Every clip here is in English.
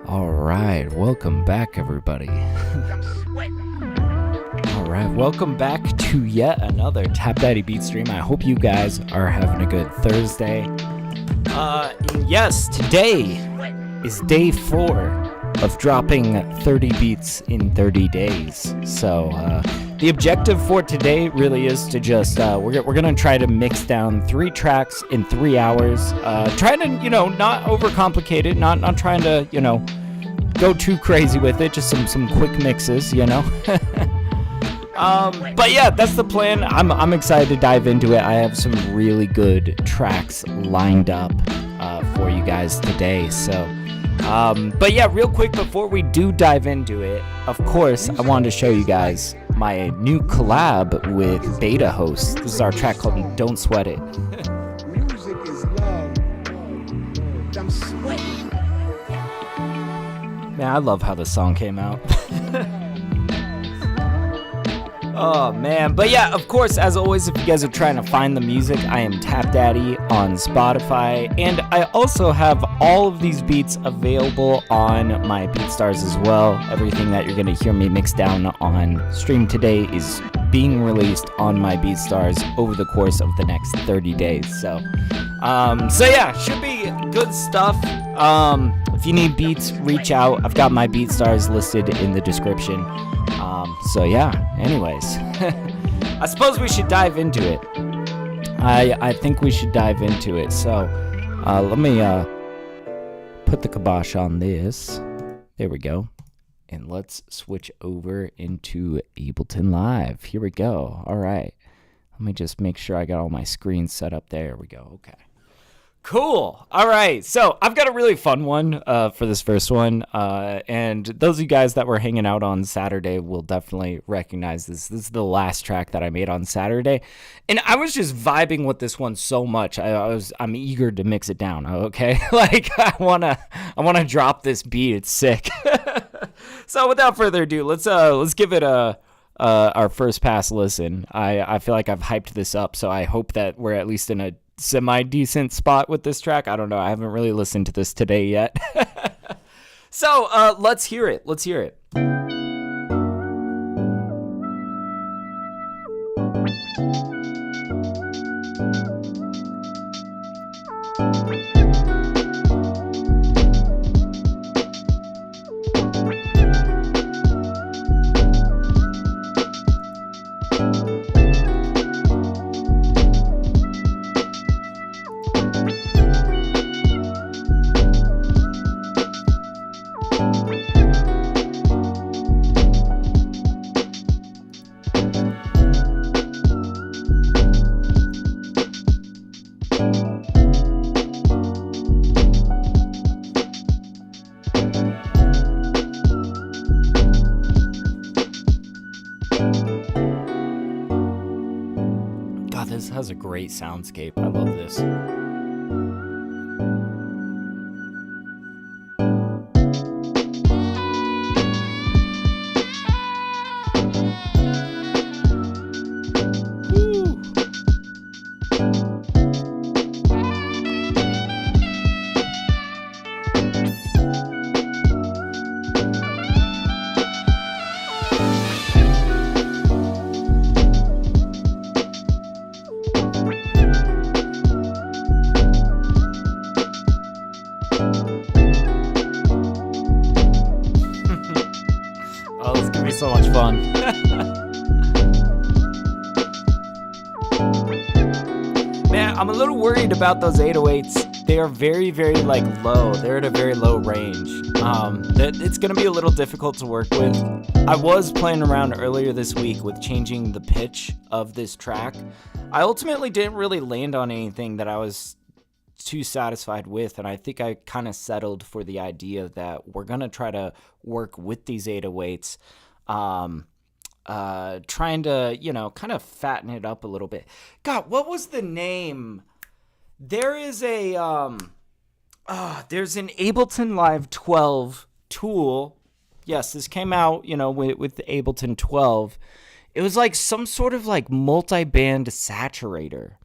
All right, welcome back, everybody. All right, welcome back to yet another TapDaddyBeats stream. I hope you guys are having a good Thursday. Yes, today is day 4 of dropping 30 beats in 30 days. So the objective for today really is to just we're gonna try to mix down 3 tracks in 3 hours. Trying to not overcomplicate it, not trying to go too crazy with it. Just some quick mixes, But yeah, that's the plan. I'm excited to dive into it. I have some really good tracks lined up for you guys today. So. But yeah, real quick before we do dive into it, of course, I wanted to show you guys my new collab with Beta Host. This is our track called Don't Sweat It. Music is love. I'm sweating. Man, I love how the song came out. Oh man, but yeah, of course, as always, if you guys are trying to find the music, I am TapDaddy on Spotify, and I also have all of these beats available on my BeatStars as well. Everything that you're going to hear me mix down on stream today is being released on my BeatStars over the course of the next 30 days. So yeah, should be good stuff. If you need beats, reach out. I've got my BeatStars listed in the description. So yeah, anyways, I suppose we should dive into it. I think we should dive into it. So let me put the kibosh on this. There we go. And let's switch over into Ableton Live. Here we go. All right. Let me just make sure I got all my screens set up. There we go. Okay. Cool. All right. So I've got a really fun one for this first one. And those of you guys that were hanging out on Saturday will definitely recognize this. This is the last track that I made on Saturday. And I was just vibing with this one so much. I'm eager to mix it down. Okay. Like I wanna drop this beat. It's sick. So without further ado, let's give it our first pass listen. I feel like I've hyped this up, so I hope that we're at least in a semi-decent spot with this track. I don't know. I haven't really listened to this today yet. So let's hear it. Let's hear it. God, this has a great soundscape. I love this. So much fun. Man, I'm a little worried about those 808s. They are very, very low. They're at a very low range. It's going to be a little difficult to work with. I was playing around earlier this week with changing the pitch of this track. I ultimately didn't really land on anything that I was too satisfied with, and I think I kind of settled for the idea that we're going to try to work with these 808s. Trying to, kind of fatten it up a little bit. God, what was the name? There is there's an Ableton Live 12 tool. Yes, this came out, with the Ableton 12. It was like some sort of multi-band saturator.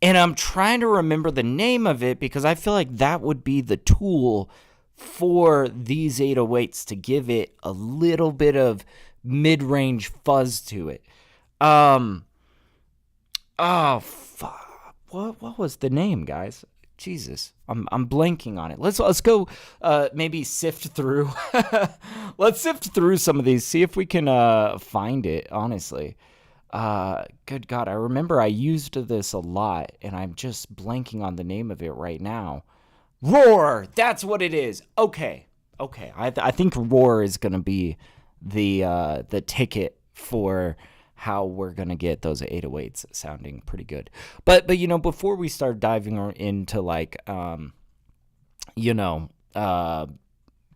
And I'm trying to remember the name of it because I feel like that would be the tool for these 808s to give it a little bit of mid-range fuzz to it. Oh, fuck. What was the name, guys? Jesus, I'm blanking on it. Let's go maybe sift through. Let's sift through some of these, see if we can find it, honestly. Good God, I remember I used this a lot, and I'm just blanking on the name of it right now. Roar! That's what it is. Okay. I think Roar is going to be the ticket for how we're going to get those 808s sounding pretty good. But before we start diving into like,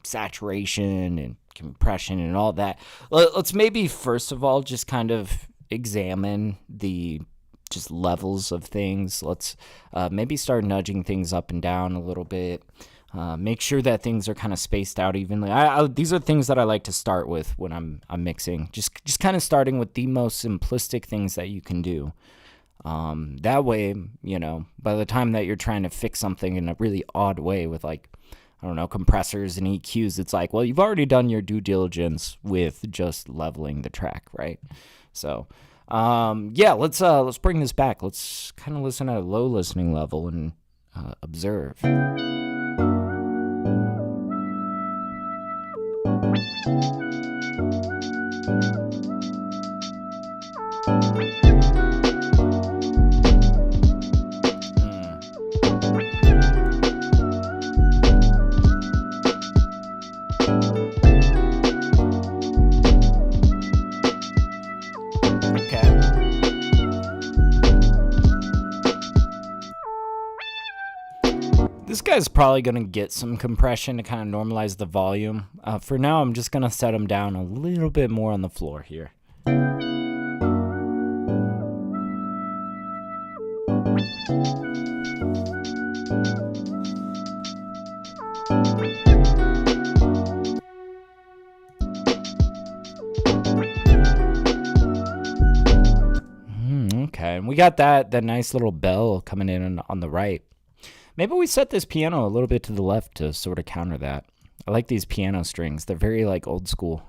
saturation and compression and all that, let's maybe first of all just kind of examine the just levels of things. Let's maybe start nudging things up and down a little bit. Make sure that things are kind of spaced out evenly. These are things that I like to start with when I'm mixing. Just kind of starting with the most simplistic things that you can do. That way, by the time that you're trying to fix something in a really odd way with like, I don't know, compressors and EQs, it's like, well, you've already done your due diligence with just leveling the track, right? So, let's bring this back. Let's kind of listen at a low listening level and observe. This guy's probably going to get some compression to kind of normalize the volume. For now, I'm just going to set him down a little bit more on the floor here. Okay, and we got that nice little bell coming in on the right. Maybe we set this piano a little bit to the left to sort of counter that. I like these piano strings. They're very, like, old school.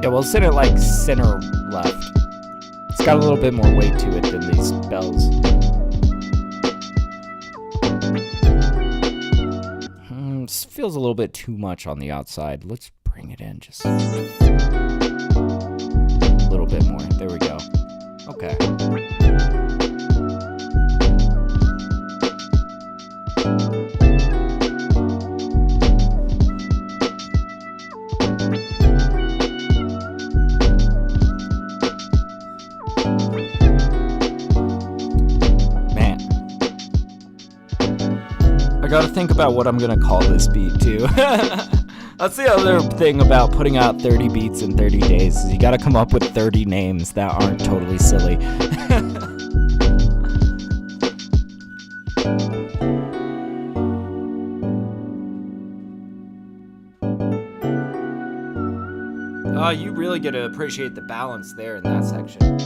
Yeah, we'll set it, like, center left. It's got a little bit more weight to it than these bells. This feels a little bit too much on the outside. Let's bring it in just a little bit more. There we go. Okay. Man. I gotta think about what I'm gonna call this beat too. That's the other thing about putting out 30 beats in 30 days is you gotta come up with 30 names that aren't totally silly. Oh, you really get to appreciate the balance there in that section.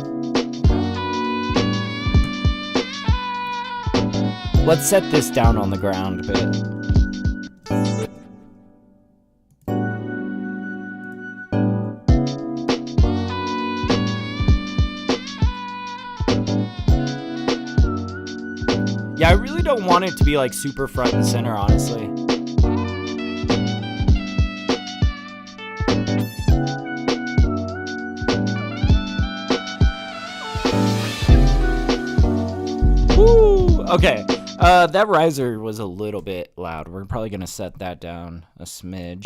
Let's set this down on the ground a bit. Yeah, I really don't want it to be like super front and center, honestly. Woo! Okay, that riser was a little bit loud. We're probably gonna set that down a smidge.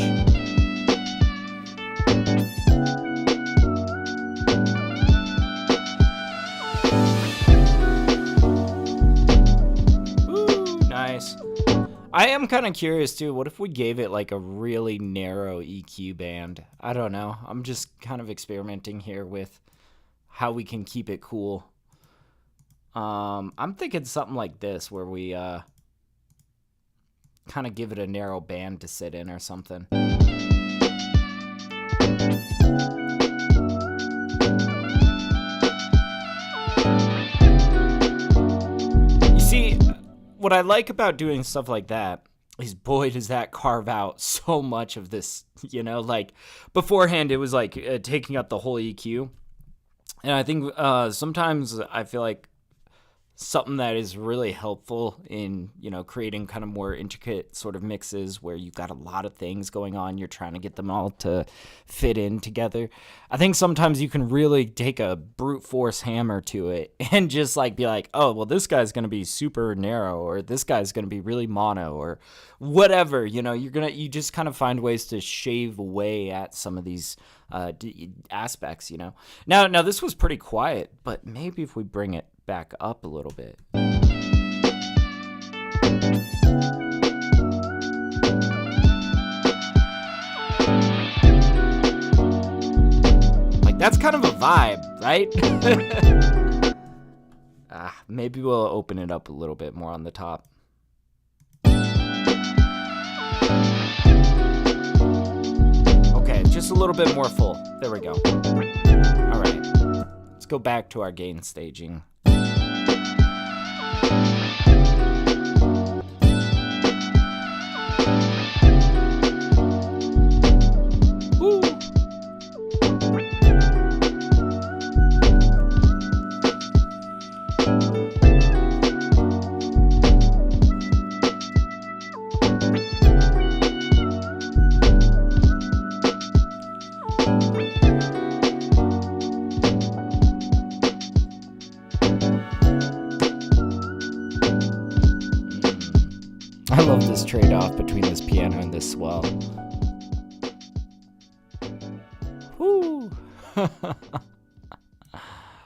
I am kind of curious too. What if we gave it like a really narrow EQ band? I don't know. I'm just kind of experimenting here with how we can keep it cool. I'm thinking something like this where we kind of give it a narrow band to sit in or something. what I like about doing stuff like that is, boy, does that carve out so much of this, like beforehand it was like taking up the whole EQ. And I think sometimes I feel like something that is really helpful in, creating kind of more intricate sort of mixes where you've got a lot of things going on, you're trying to get them all to fit in together. I think sometimes you can really take a brute force hammer to it and just like be like, oh, well, this guy's going to be super narrow, or this guy's going to be really mono, or whatever, you just kind of find ways to shave away at some of these aspects, Now this was pretty quiet, but maybe if we bring it back up a little bit. Like, that's kind of a vibe, right? Maybe we'll open it up a little bit more on the top. Okay, just a little bit more full. There we go. All right. Let's go back to our gain staging. I love this trade-off between this piano and this swell. Woo!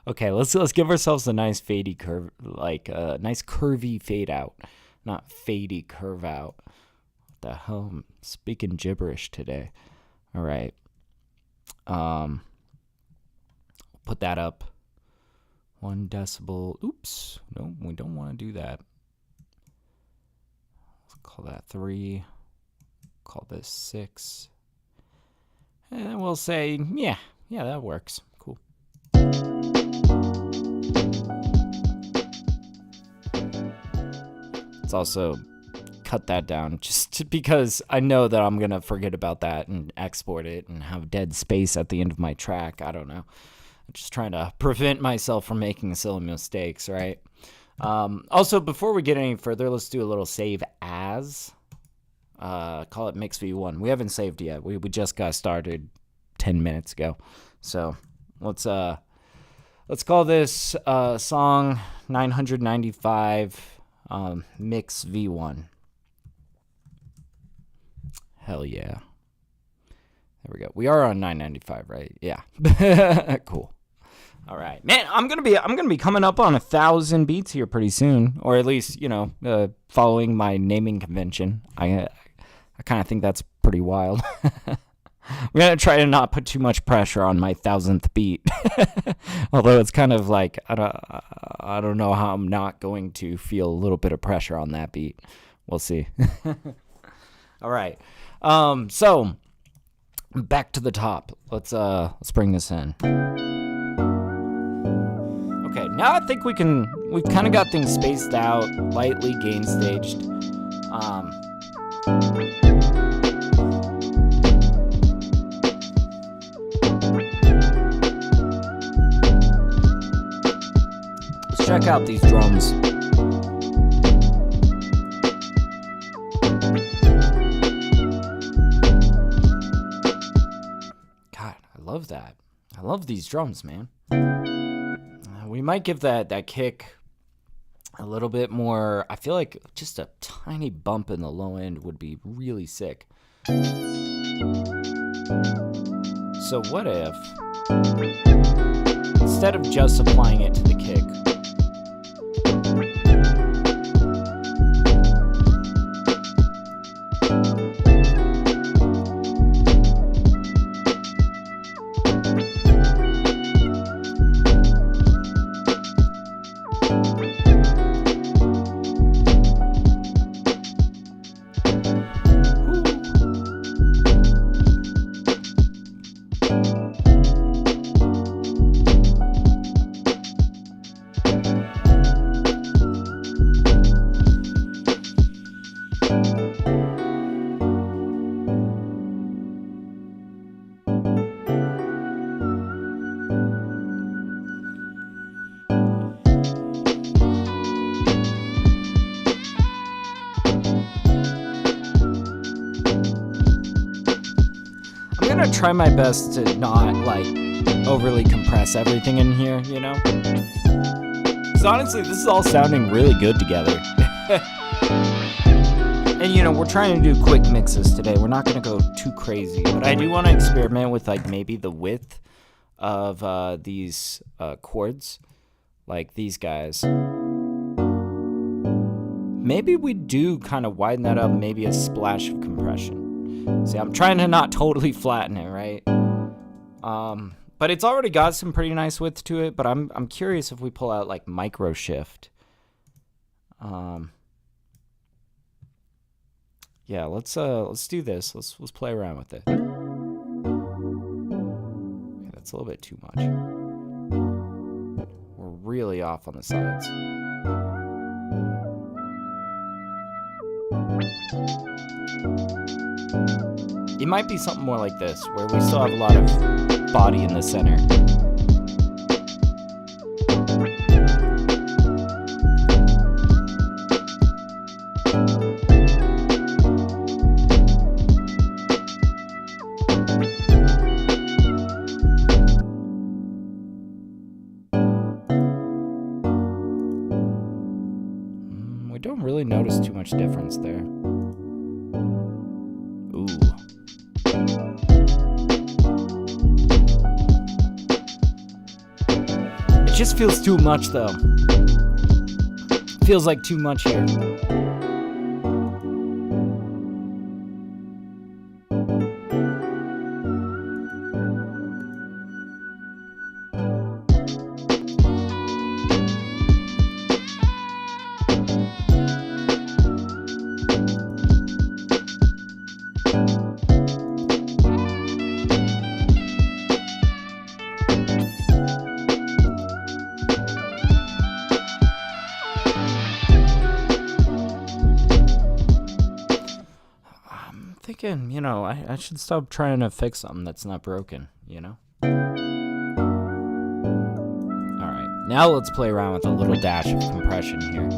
Okay, let's give ourselves a nice fadey curve, like a nice curvy fade out, not fadey curve out. What the hell? I'm speaking gibberish today. All right. Put that up 1 decibel. Oops. No, we don't want to do that. Call that 3. Call this 6. And we'll say, yeah, that works. Cool. Let's also cut that down just because I know that I'm going to forget about that and export it and have dead space at the end of my track. I don't know. I'm just trying to prevent myself from making silly mistakes, right? Also, before we get any further, let's do a little save as. Call it Mix V1. We haven't saved yet. We just got started 10 minutes ago. So let's call this song 995 Mix V1. Hell yeah. There we go. We are on 995, right? Yeah. Cool. All right, man. I'm gonna be coming up on 1,000 beats here pretty soon, or at least following my naming convention. I kind of think that's pretty wild. I'm gonna try to not put too much pressure on my 1,000th beat, although it's kind of like I don't know how I'm not going to feel a little bit of pressure on that beat. We'll see. All right, so back to the top. Let's bring this in. Okay, now I think we've kind of got things spaced out, lightly gain staged. Let's check out these drums. God, I love that. I love these drums, man. We might give that kick a little bit more. I feel like just a tiny bump in the low end would be really sick. So what if, instead of just applying it to the kick, gonna try my best to not like overly compress everything in here, you know? Because honestly, this is all sounding really good together. And you know, we're trying to do quick mixes today. We're not gonna go too crazy, but I do want to experiment with like maybe the width of these chords, like these guys. Maybe we do kind of widen that up, maybe a splash of compression. See, I'm trying to not totally flatten it, right? But it's already got some pretty nice width to it, but I'm curious if we pull out like micro shift. Yeah, let's do this. Let's play around with it. Okay, that's a little bit too much. We're really off on the sides. It might be something more like this, where we still have a lot of body in the center. We don't really notice too much difference there. It just feels too much though. Feels like too much here. You know, I should stop trying to fix something that's not broken, you know? Alright, now let's play around with a little dash of compression here.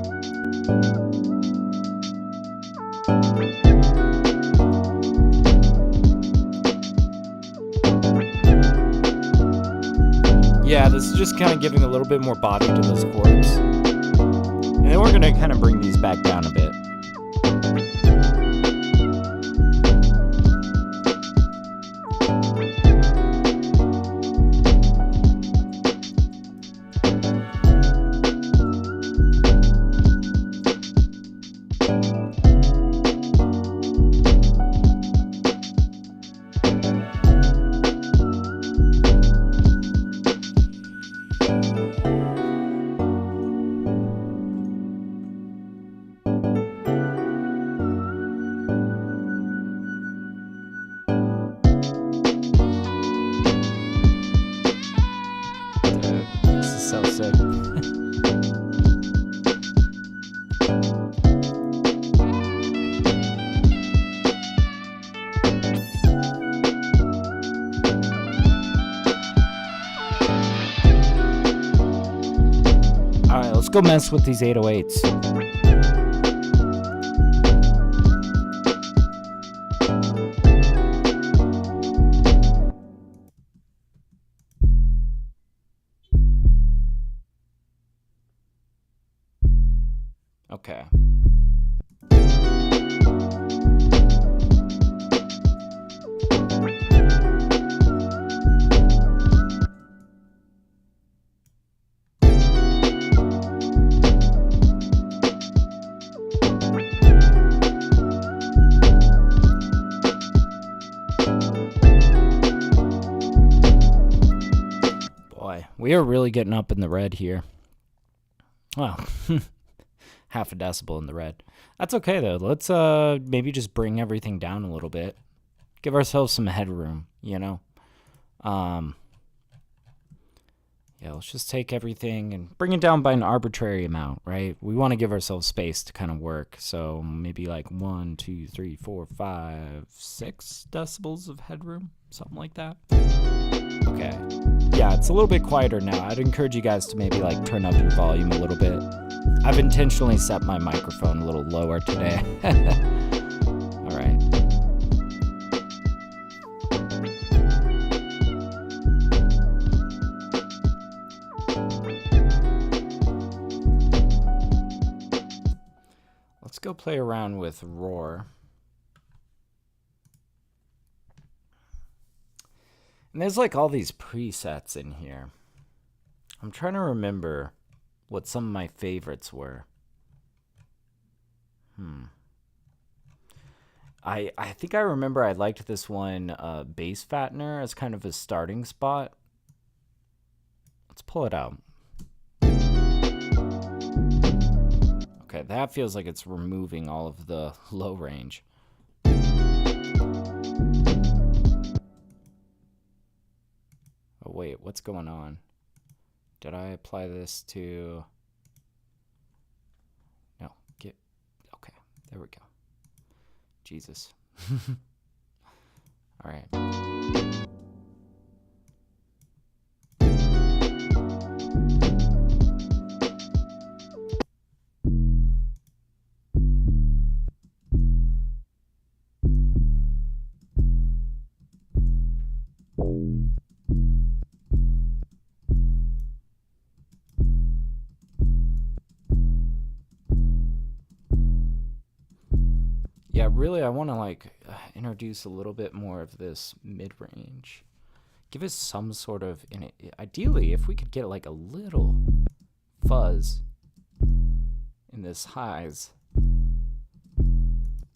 Yeah, this is just kind of giving a little bit more body to those chords. And then we're going to kind of bring these back down a bit. So sick. Alright, let's go mess with these 808s. Okay. Boy, we are really getting up in the red here. Wow. Half a decibel in the red. That's okay though. Let's maybe just bring everything down a little bit. Give ourselves some headroom, you know. Yeah, let's just take everything and bring it down by an arbitrary amount, right? We want to give ourselves space to kind of work. So maybe like 1, 2, 3, 4, 5, 6 decibels of headroom, something like that. Okay. Yeah, it's a little bit quieter now. I'd encourage you guys to maybe like turn up your volume a little bit. I've intentionally set my microphone a little lower today. All right. go play around with Roar. And there's like all these presets in here. I'm trying to remember what some of my favorites were. I think I remember I liked this one, Bass Fattener, as kind of a starting spot. Let's pull it out. Okay, that feels like it's removing all of the low range. Oh wait, what's going on? Did I apply this to... No, okay, there we go. Jesus. All right. Yeah, really, I want to like introduce a little bit more of this mid-range. Give us some sort of, ideally, if we could get like a little fuzz in this highs.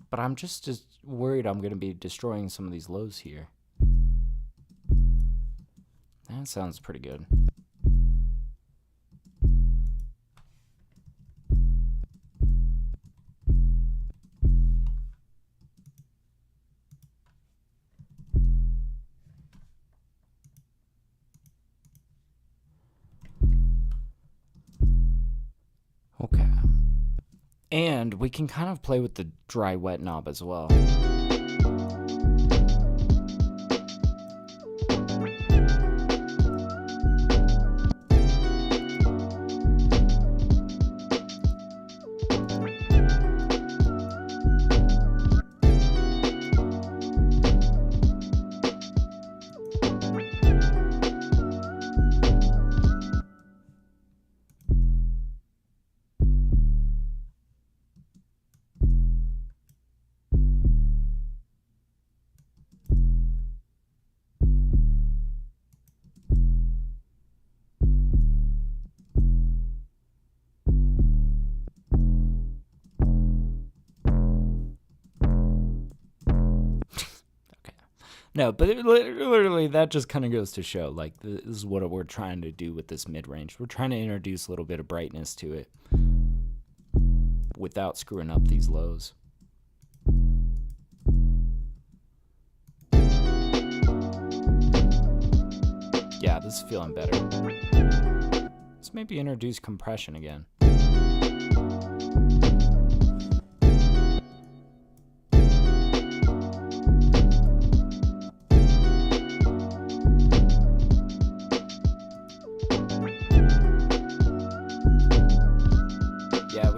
But I'm just worried I'm going to be destroying some of these lows here. That sounds pretty good. Okay. And we can kind of play with the dry wet knob as well. No, but literally that just kind of goes to show, like, this is what we're trying to do with this mid-range. We're trying to introduce a little bit of brightness to it without screwing up these lows. Yeah, this is feeling better. Let's maybe introduce compression again.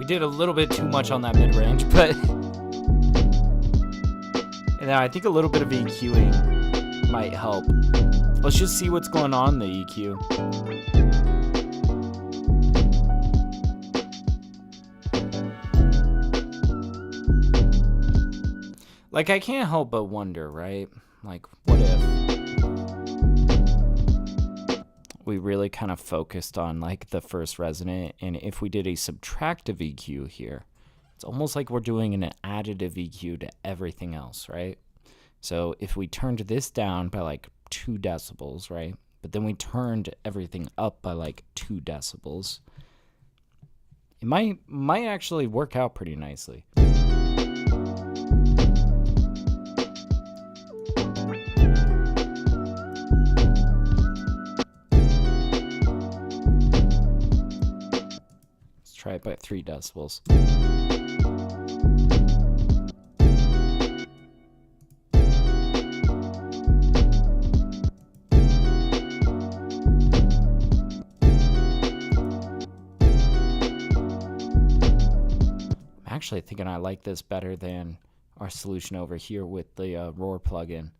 Did a little bit too much on that mid-range, but and I think a little bit of EQing might help. Let's just see what's going on in the EQ. Like, I can't help but wonder, right? Like, what if we really kind of focused on like the first resonant, and if we did a subtractive EQ here, it's almost like we're doing an additive EQ to everything else, right? So if we turned this down by like 2 decibels, right, but then we turned everything up by like 2 decibels, it might actually work out pretty nicely. Try it by 3 decibels. I'm actually thinking I like this better than our solution over here with the Roar plugin.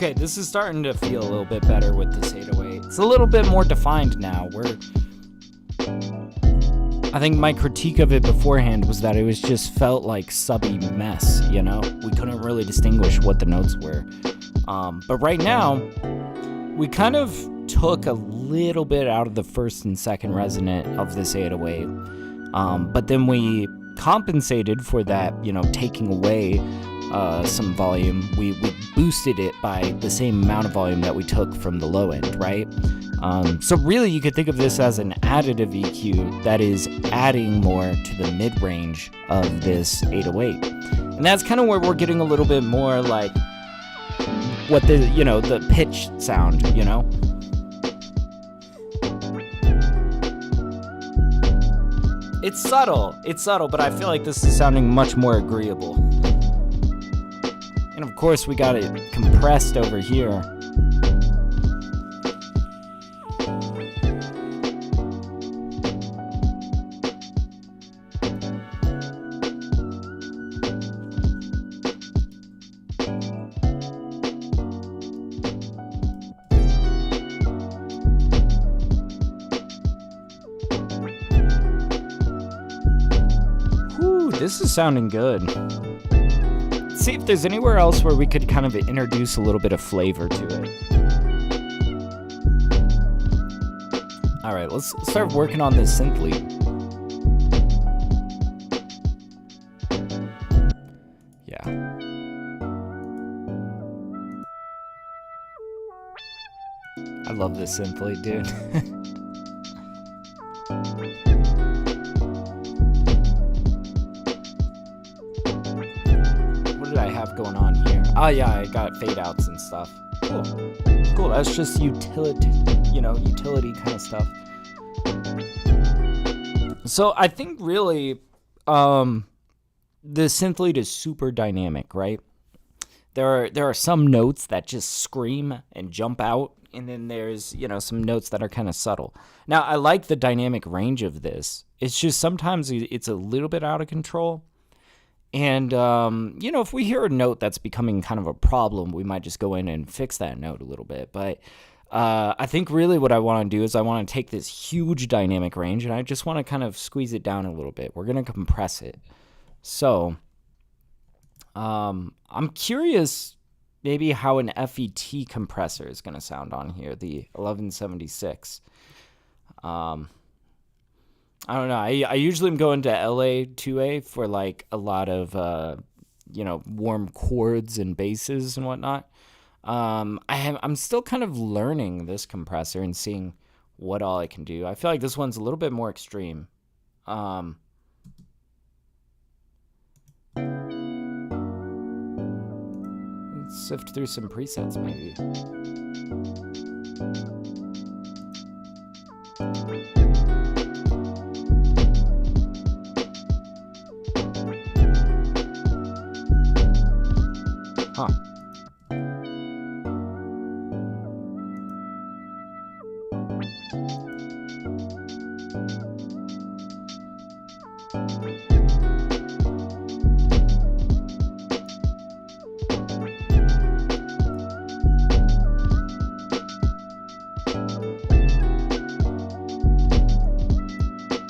Okay, this is starting to feel a little bit better with this 808. It's a little bit more defined now. I think my critique of it beforehand was that it was just felt like subby mess, you know? We couldn't really distinguish what the notes were. But right now, we kind of took a little bit out of the first and second resonant of this 808. But then we compensated for that, you know, taking away some volume. We boosted it by the same amount of volume that we took from the low end, right? So really you could think of this as an additive EQ that is adding more to the mid-range of this 808. And that's kind of where we're getting a little bit more like what the pitch sound, you know? It's subtle, but I feel like this is sounding much more agreeable. And of course we got it compressed over here. This is sounding good. Let's see if there's anywhere else where we could kind of introduce a little bit of flavor to it. Alright, let's start working on this synth lead. Yeah. I love this synth lead, dude. Going on here. Oh yeah, I got fade outs and stuff. Cool. That's just utility kind of stuff. So I think really, the synth lead is super dynamic, right? There are some notes that just scream and jump out, and then there's some notes that are kind of subtle. Now I like the dynamic range of this. It's just sometimes it's a little bit out of control. And, if we hear a note that's becoming kind of a problem, we might just go in and fix that note a little bit. But I think really what I want to do is I want to take this huge dynamic range and I just want to kind of squeeze it down a little bit. We're going to compress it. So I'm curious maybe how an FET compressor is going to sound on here, the 1176. I don't know. I usually am going to LA 2A for like a lot of, warm chords and basses and whatnot. I'm still kind of learning this compressor and seeing what all I can do. I feel like this one's a little bit more extreme. Let's sift through some presets maybe. Huh.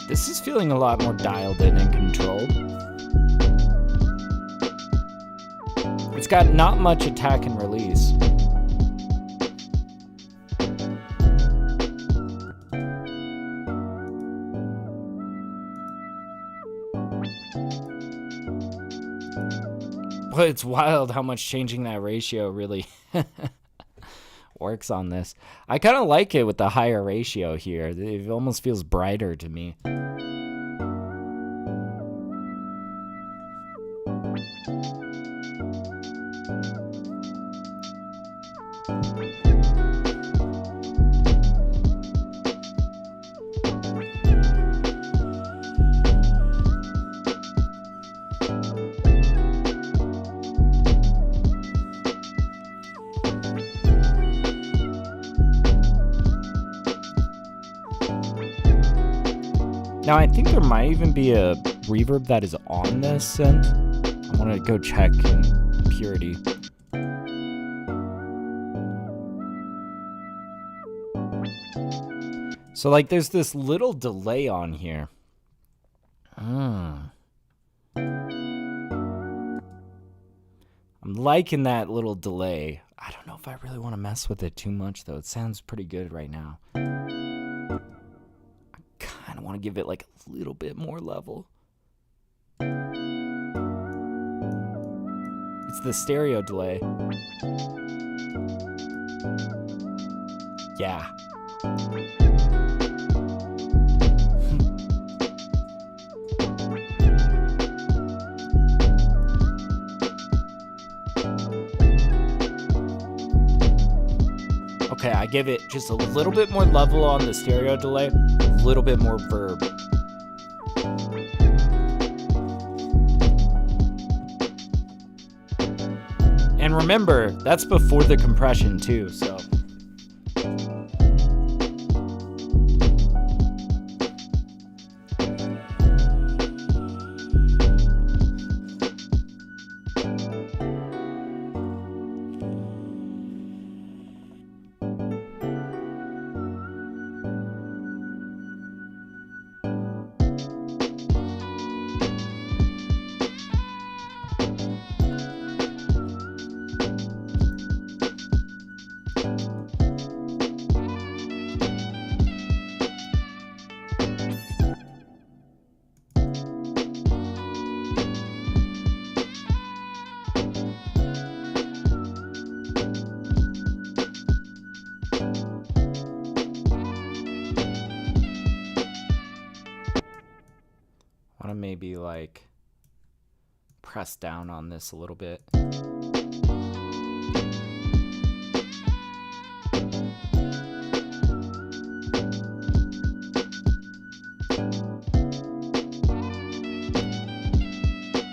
This is feeling a lot more dialed in and controlled. It's got not much attack and release. But it's wild how much changing that ratio really works on this. I kind of like it with the higher ratio here. It almost feels brighter to me. Now, I think there might even be a reverb that is on this synth. I want to go check in purity. So like there's this little delay on here. I'm liking that little delay. I don't know if I really want to mess with it too much though. It sounds pretty good right now. I kind of want to give it like a little bit more level. It's the stereo delay. Yeah. Okay, I give it just a little bit more level on the stereo delay, a little bit more verb. And remember, that's before the compression too, so. I want to maybe like press down on this a little bit.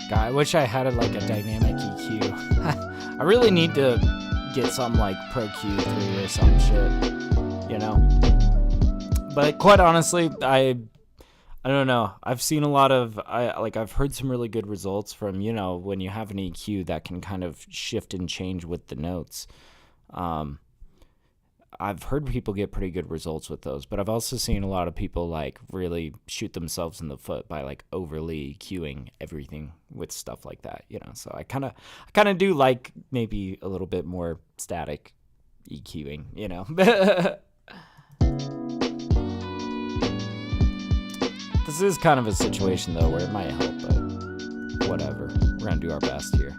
God, I wish I had like a dynamic EQ. I really need to get some like Pro Q3 or some shit, you know? But quite honestly, I don't know. I've seen a lot of, I've heard some really good results from, you know, when you have an EQ that can kind of shift and change with the notes. I've heard people get pretty good results with those, but I've also seen a lot of people like really shoot themselves in the foot by like overly EQing everything with stuff like that, you know? So I kind of do like maybe a little bit more static EQing, you know? This is kind of a situation, though, where it might help, but whatever. We're going to do our best here.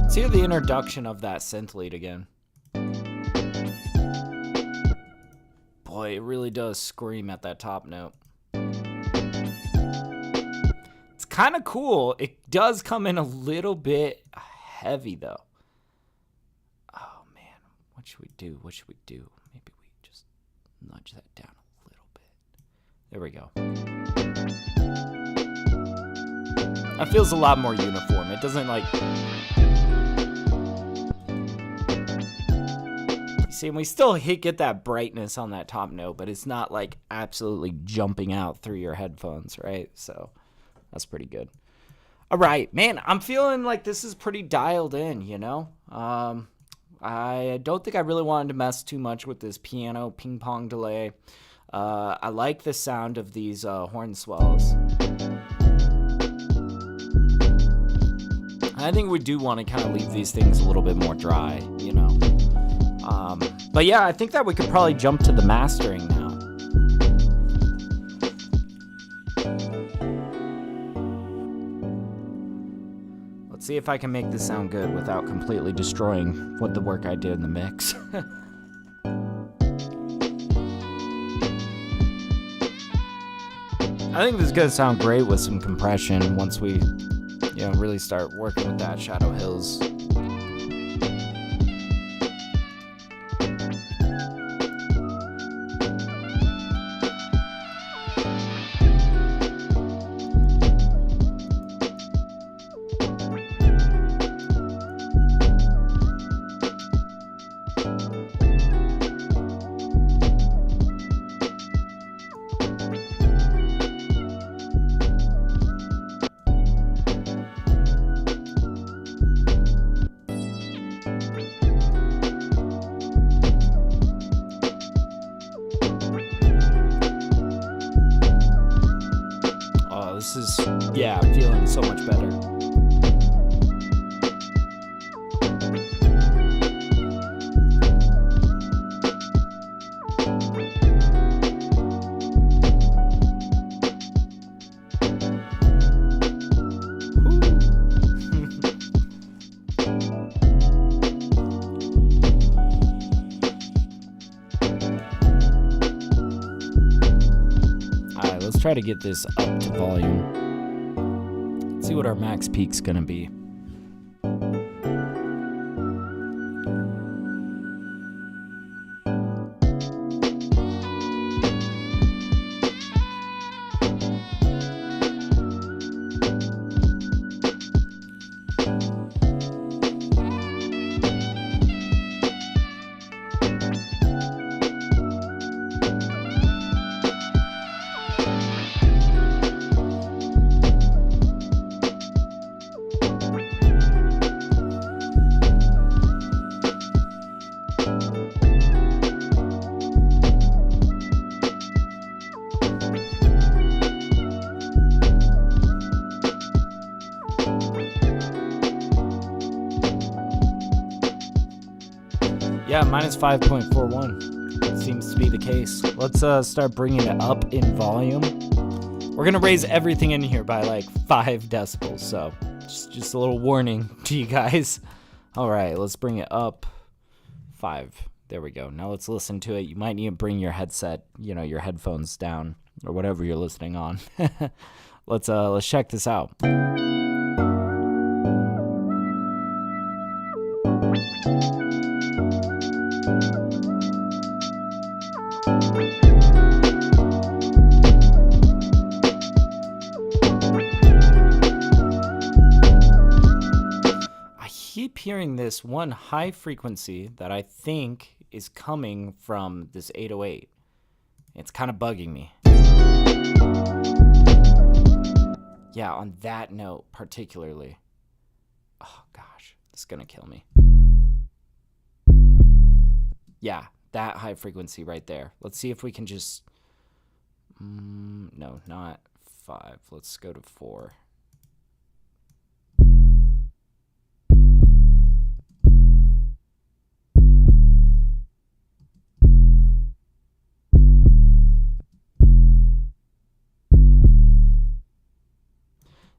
Let's hear the introduction of that synth lead again. Boy, it really does scream at that top note. It's kind of cool. It does come in a little bit heavy, though. Oh, man. What should we do? Maybe we just nudge that down a little bit. There we go. That feels a lot more uniform. It doesn't like... See, and we still get that brightness on that top note, but it's not like absolutely jumping out through your headphones, right? So that's pretty good. All right, man, I'm feeling like this is pretty dialed in, you know? I don't think I really wanted to mess too much with this piano ping pong delay. I like the sound of these horn swells. I think we do want to kind of leave these things a little bit more dry, you know? But yeah, I think that we could probably jump to the mastering now. See if I can make this sound good without completely destroying what the work I did in the mix. I think this is gonna sound great with some compression once we, really start working with that Shadow Hills. I'm feeling so much better. Alright, let's try to get this up to volume. See what our max peak's gonna be. Yeah, minus 5.41 seems to be the case. Let's start bringing it up in volume. We're gonna raise everything in here by like 5 decibels, so just a little warning to you guys. All right, let's bring it up 5. There we go. Now let's listen to it. You might need to bring your headset, your headphones down or whatever you're listening on. Let's check this out. I keep hearing this one high frequency that I think is coming from this 808. It's kind of bugging me. Yeah, on that note particularly. Oh gosh, this is gonna kill me. Yeah, that high frequency right there. Let's see if we can just... no, not 5. Let's go to 4.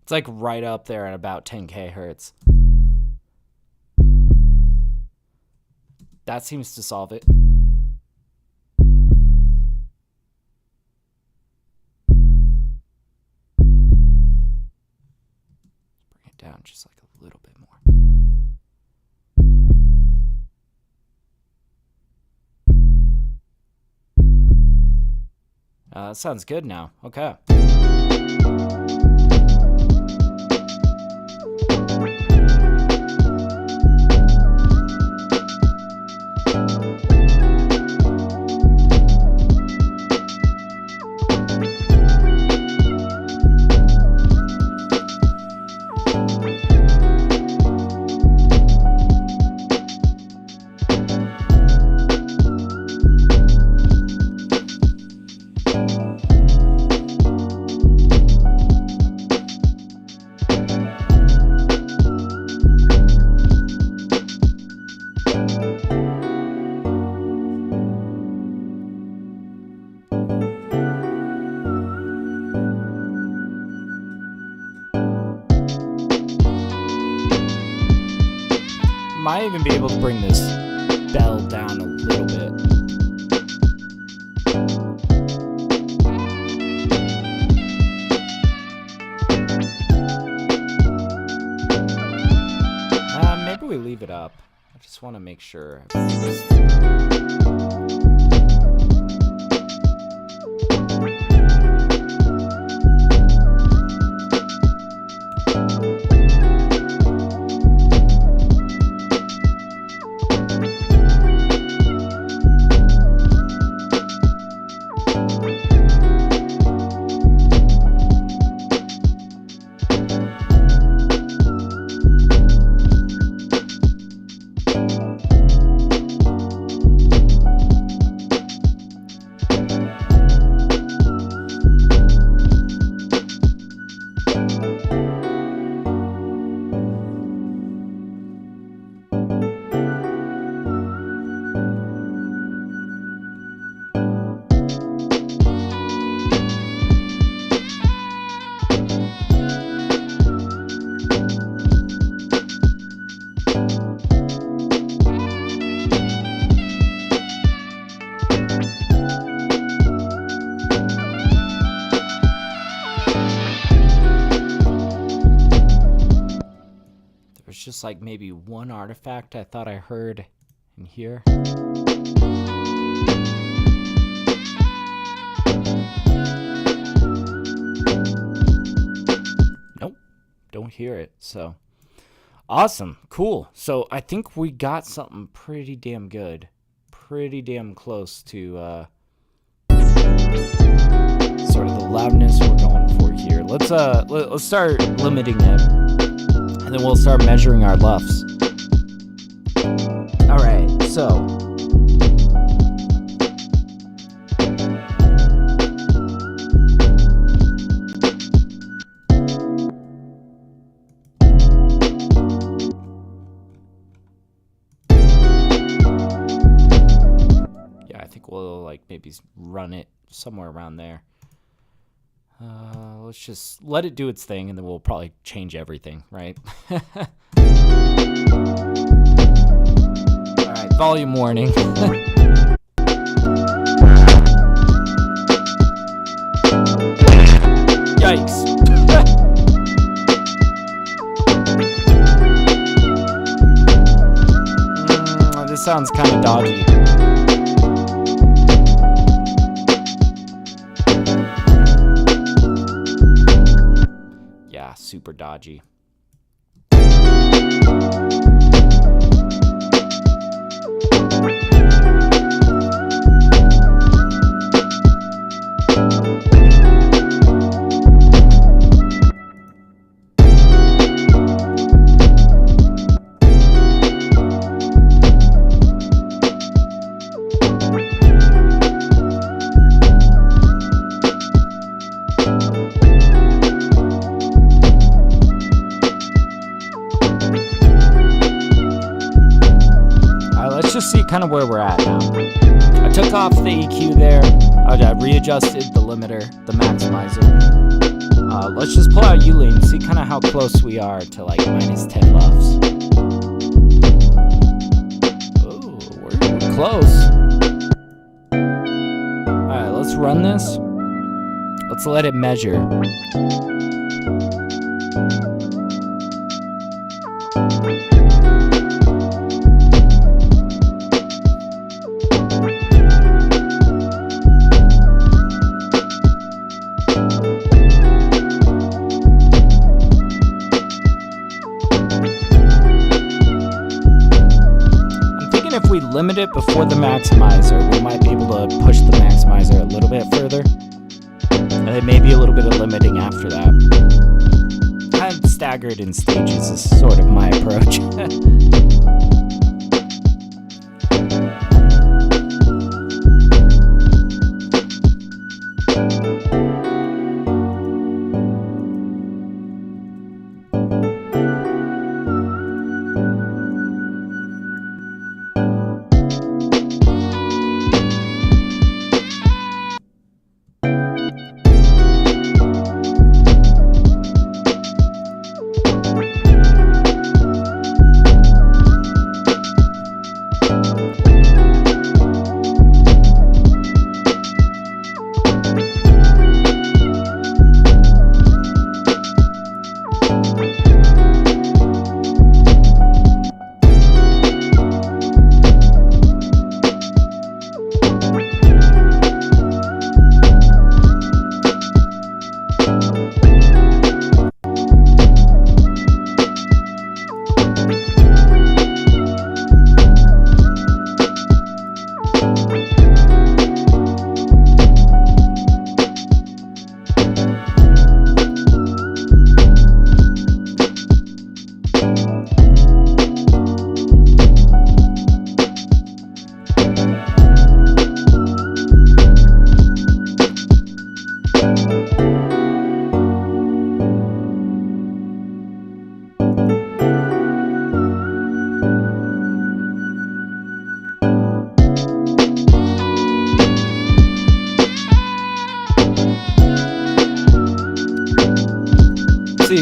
It's like right up there at about 10K hertz. That seems to solve it. Bring it down just like a little bit more. That sounds good now. Okay. might even be able to bring this bell down a little bit. Maybe we leave it up. I just want to make sure. Just like maybe one artifact I thought I heard in here. Nope, don't hear it. So awesome, cool. So I think we got something pretty damn good, pretty damn close to sort of the loudness we're going for here. Let's start limiting it. And then we'll start measuring our LUFs. All right, so yeah, I think we'll like maybe run it somewhere around there. Let's just let it do its thing, and then we'll probably change everything, right? All right, volume warning. Yikes. This sounds kind of dodgy. Super dodgy. See kind of where we're at now. I took off the EQ there. I readjusted the limiter, the maximizer. Let's just pull out Uling and see kind of how close we are to like minus 10 LUFs. Ooh, we're close. Alright, let's run this. Let's let it measure. If we limit it before the maximizer, we might be able to push the maximizer a little bit further. And then maybe a little bit of limiting after that. Kind of staggered in stages is sort of my approach.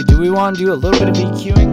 see. Do we want to do a little bit of EQing?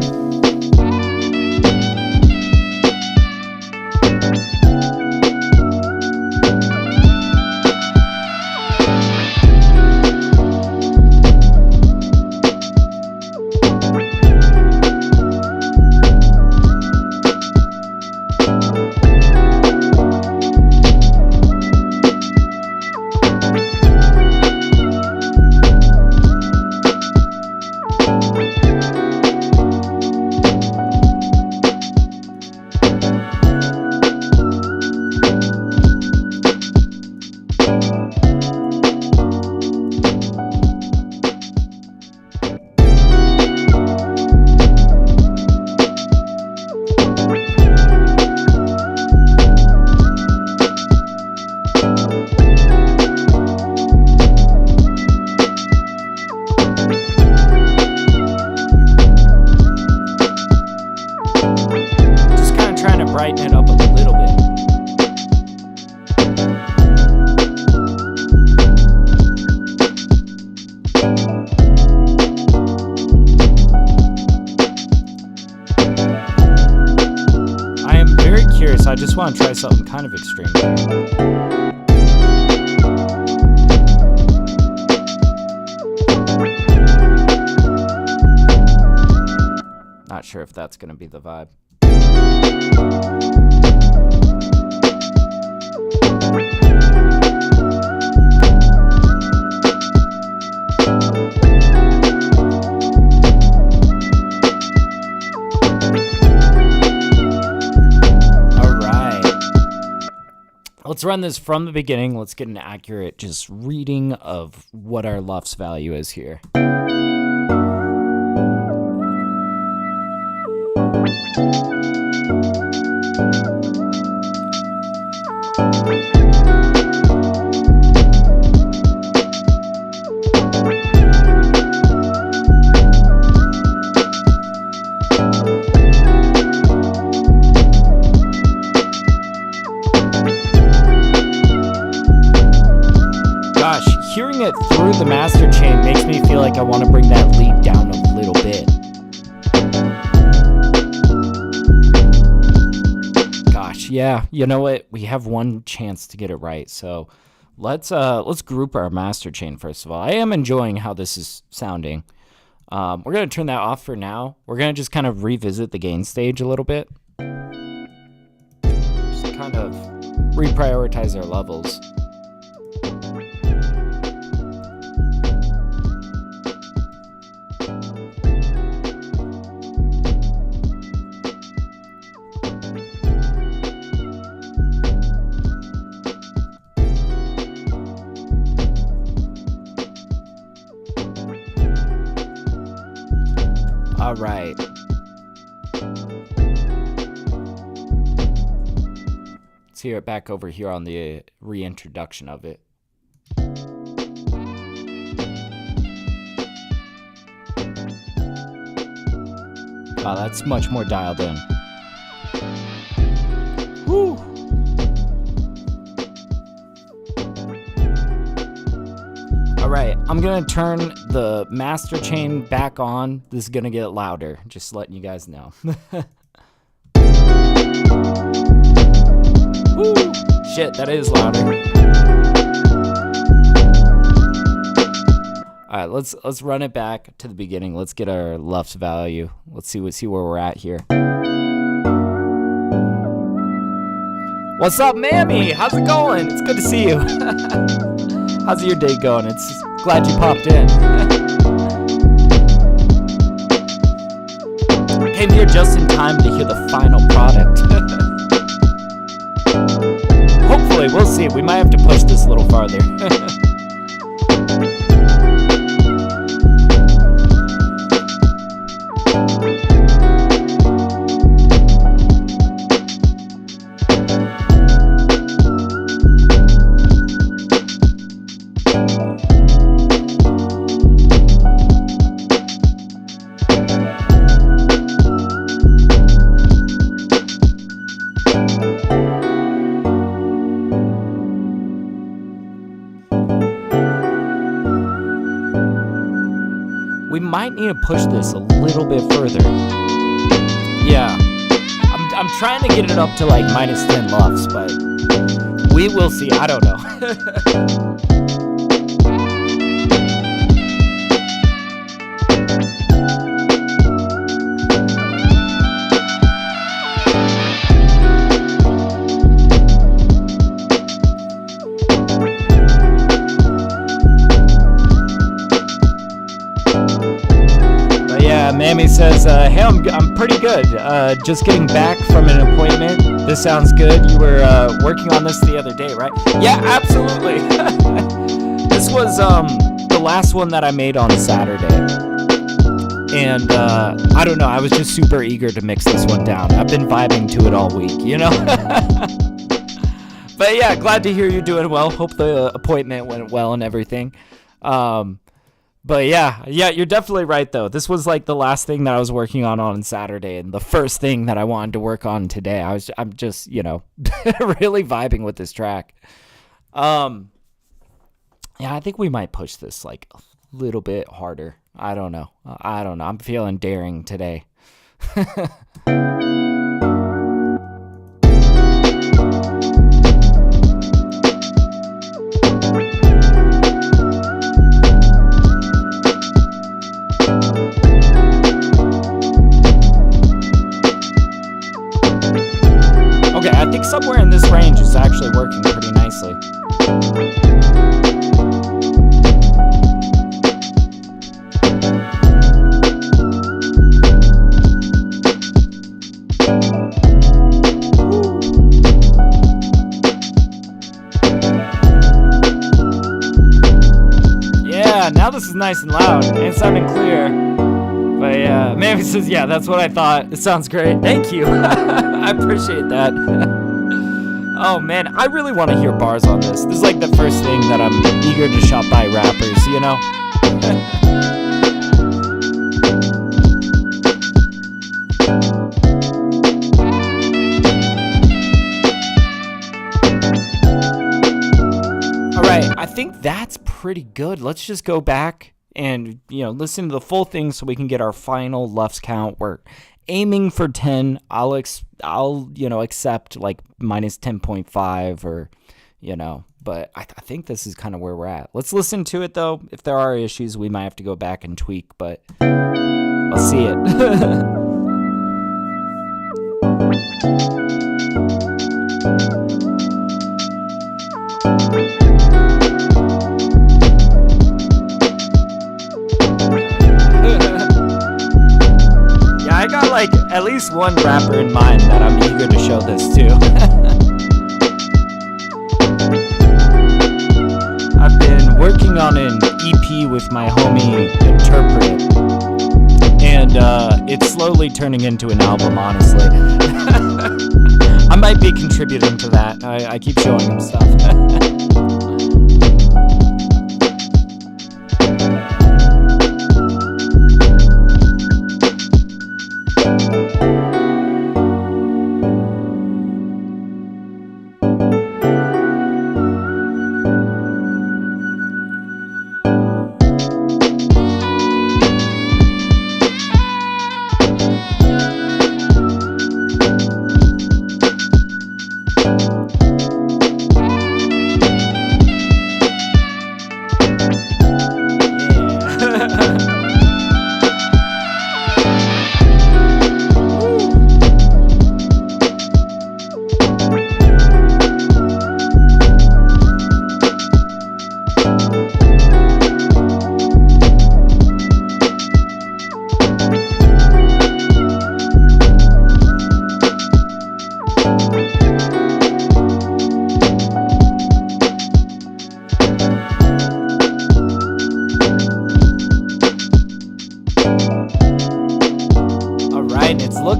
Brighten it up a little bit. I am very curious. I just want to try something kind of extreme here. Not sure if that's going to be the vibe. Let's run this from the beginning. Let's get an accurate just reading of what our LUFS value is here. Hearing it through the master chain makes me feel like I want to bring that lead down a little bit. Gosh, yeah, you know what? We have one chance to get it right, so let's group our master chain first of all. I am enjoying how this is sounding. We're gonna turn that off for now. We're gonna just kind of revisit the gain stage a little bit. Just kind of reprioritize our levels. All right. Let's hear it back over here on the reintroduction of it. Wow, that's much more dialed in. Woo! All right, I'm gonna turn the master chain back on. This is gonna get louder, just letting you guys know. Woo! Shit, that is louder. All right, let's run it back to the beginning. Let's get our LUFS value. Let's see where we're at here. What's up, Mammy? How's it going? It's good to see you. How's your day going? It's glad you popped in. Came here just in time to hear the final product. Hopefully, we'll see. We might have to push this a little farther. might need to push this a little bit further. Yeah. I'm trying to get it up to like minus 10 lufs, but we will see. I don't know. Mammy says, hey, I'm pretty good. Just getting back from an appointment. This sounds good. You were working on this the other day, right? Yeah, absolutely. This was the last one that I made on Saturday. And I don't know. I was just super eager to mix this one down. I've been vibing to it all week, you know? But yeah, glad to hear you're doing well. Hope the appointment went well and everything. But yeah, you're definitely right, though. This was like the last thing that I was working on Saturday and the first thing that I wanted to work on today. I'm just, really vibing with this track. Yeah, I think we might push this like a little bit harder. I don't know. I'm feeling daring today. I think somewhere in this range is actually working pretty nicely. Yeah, now this is nice and loud and sounding clear. But yeah, Mammy says, yeah, that's what I thought. It sounds great. Thank you. I appreciate that. Oh man, I really want to hear bars on this. This is like the first thing that I'm eager to shop by rappers, you know? Alright, I think that's pretty good. Let's just go back and, listen to the full thing so we can get our final lufs count. We're aiming for 10. I'll accept like minus 10.5 or, but I think this is kind of where we're at. Let's listen to it though. If there are issues, we might have to go back and tweak, but I'll see it. I got like at least one rapper in mind that I'm eager to show this to. I've been working on an EP with my homie Interpret, and it's slowly turning into an album, honestly. I might be contributing to that. I keep showing him stuff.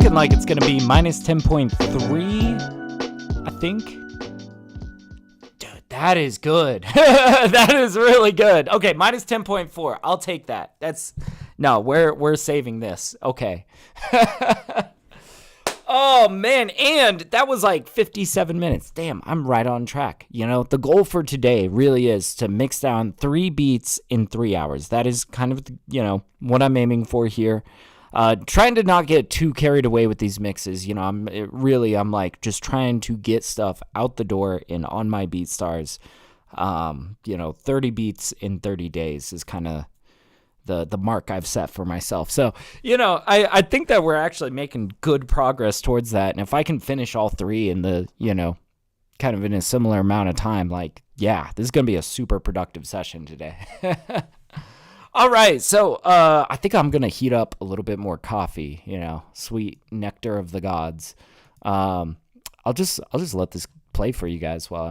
Like it's gonna be minus 10.3, I think. Dude, that is good. That is really good. Okay, minus 10.4. I'll take that. We're saving this. Okay. Oh, man. And that was like 57 minutes. Damn, I'm right on track. The goal for today really is to mix down 3 beats in 3 hours. That is kind of, what I'm aiming for here. Trying to not get too carried away with these mixes. I'm like just trying to get stuff out the door and on my BeatStars. 30 beats in 30 days is kind of the mark I've set for myself. So, I think that we're actually making good progress towards that. And if I can finish all 3 in the, kind of in a similar amount of time, like, yeah, this is going to be a super productive session today. All right. So, I think I'm going to heat up a little bit more coffee, sweet nectar of the gods. I'll just let this play for you guys while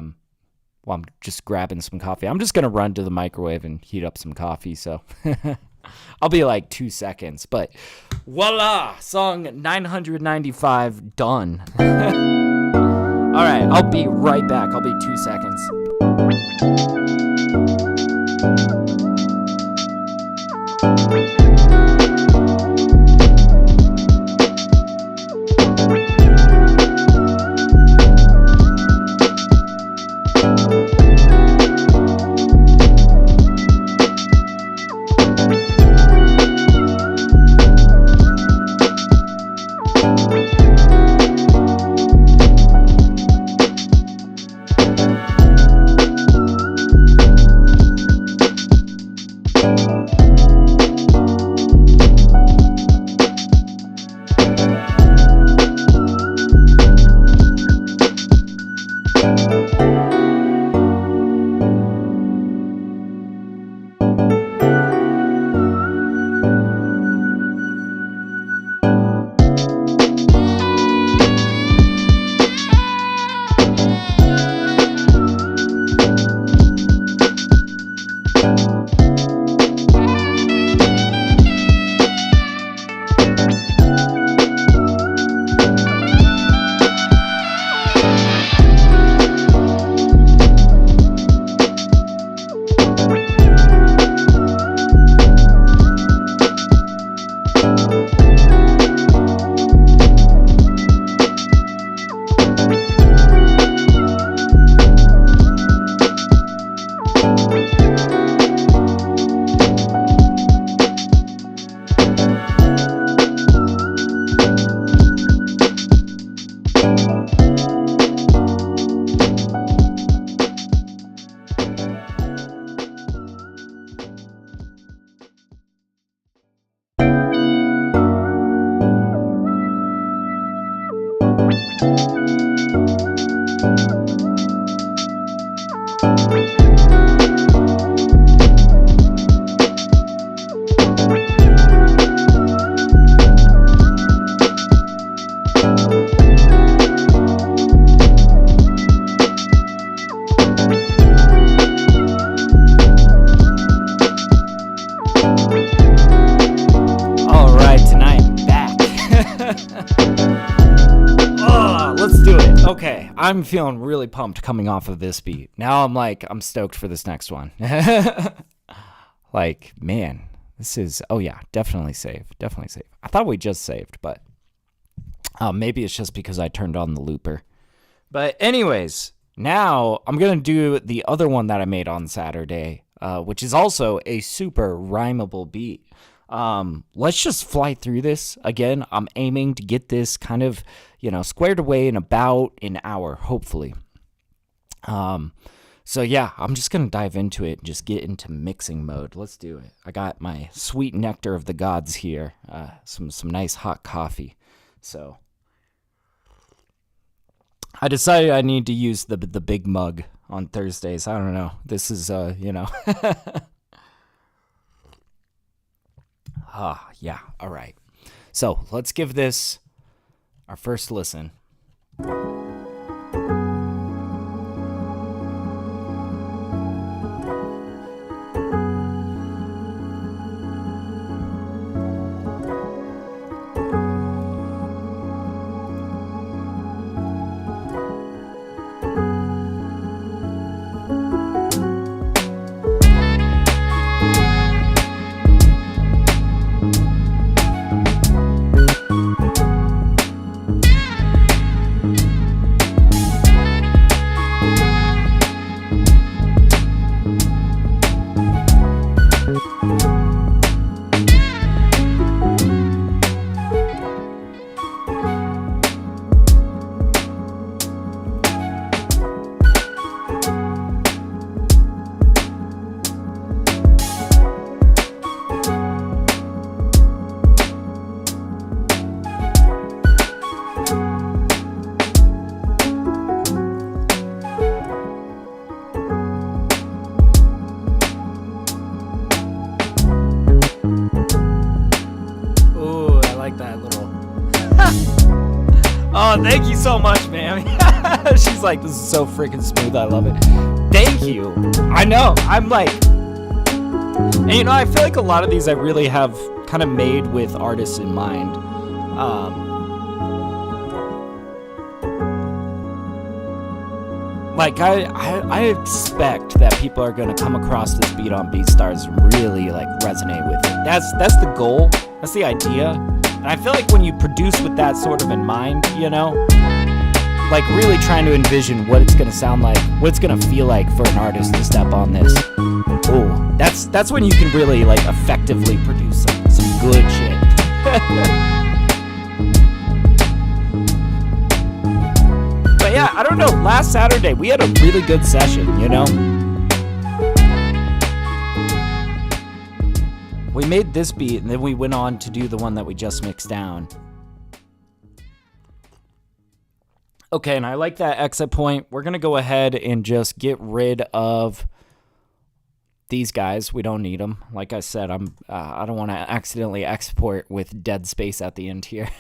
I'm just grabbing some coffee. I'm just going to run to the microwave and heat up some coffee. So I'll be like 2 seconds, but voila, song 995 done. All right, I'll be right back. I'll be 2 seconds. Okay, I'm feeling really pumped coming off of this beat. Now I'm stoked for this next one. Like, man, this is, oh yeah, definitely save. I thought we just saved, but maybe it's just because I turned on the looper. But anyways, now I'm going to do the other one that I made on Saturday, which is also a super rhymable beat. Let's just fly through this. Again, I'm aiming to get this kind of, squared away in about an hour, hopefully. So yeah, I'm just going to dive into it and just get into mixing mode. Let's do it. I got my sweet nectar of the gods here, some nice hot coffee. So I decided I need to use the big mug on Thursdays. I don't know. This is, yeah. All right. So let's give this our first listen. Oh, thank you so much, man. She's like, this is so freaking smooth. I love it. Thank you. I know. I'm like, and you know, I feel like a lot of these I really have kind of made with artists in mind. Like I expect that people are gonna come across this beat on BeatStars and really like resonate with it. That's the goal. That's the idea. And I feel like when you produce with that sort of in mind, you know, like really trying to envision what it's gonna sound like, what it's gonna feel like for an artist to step on this. Oh, that's when you can really like effectively produce some good shit. But yeah, I don't know, last Saturday we had a really good session, you know? We made this beat and then we went on to do the one that we just mixed down. Okay, and I like that exit point. We're gonna go ahead and just get rid of these guys. We don't need them. Like I said, I don't want to accidentally export with dead space at the end here.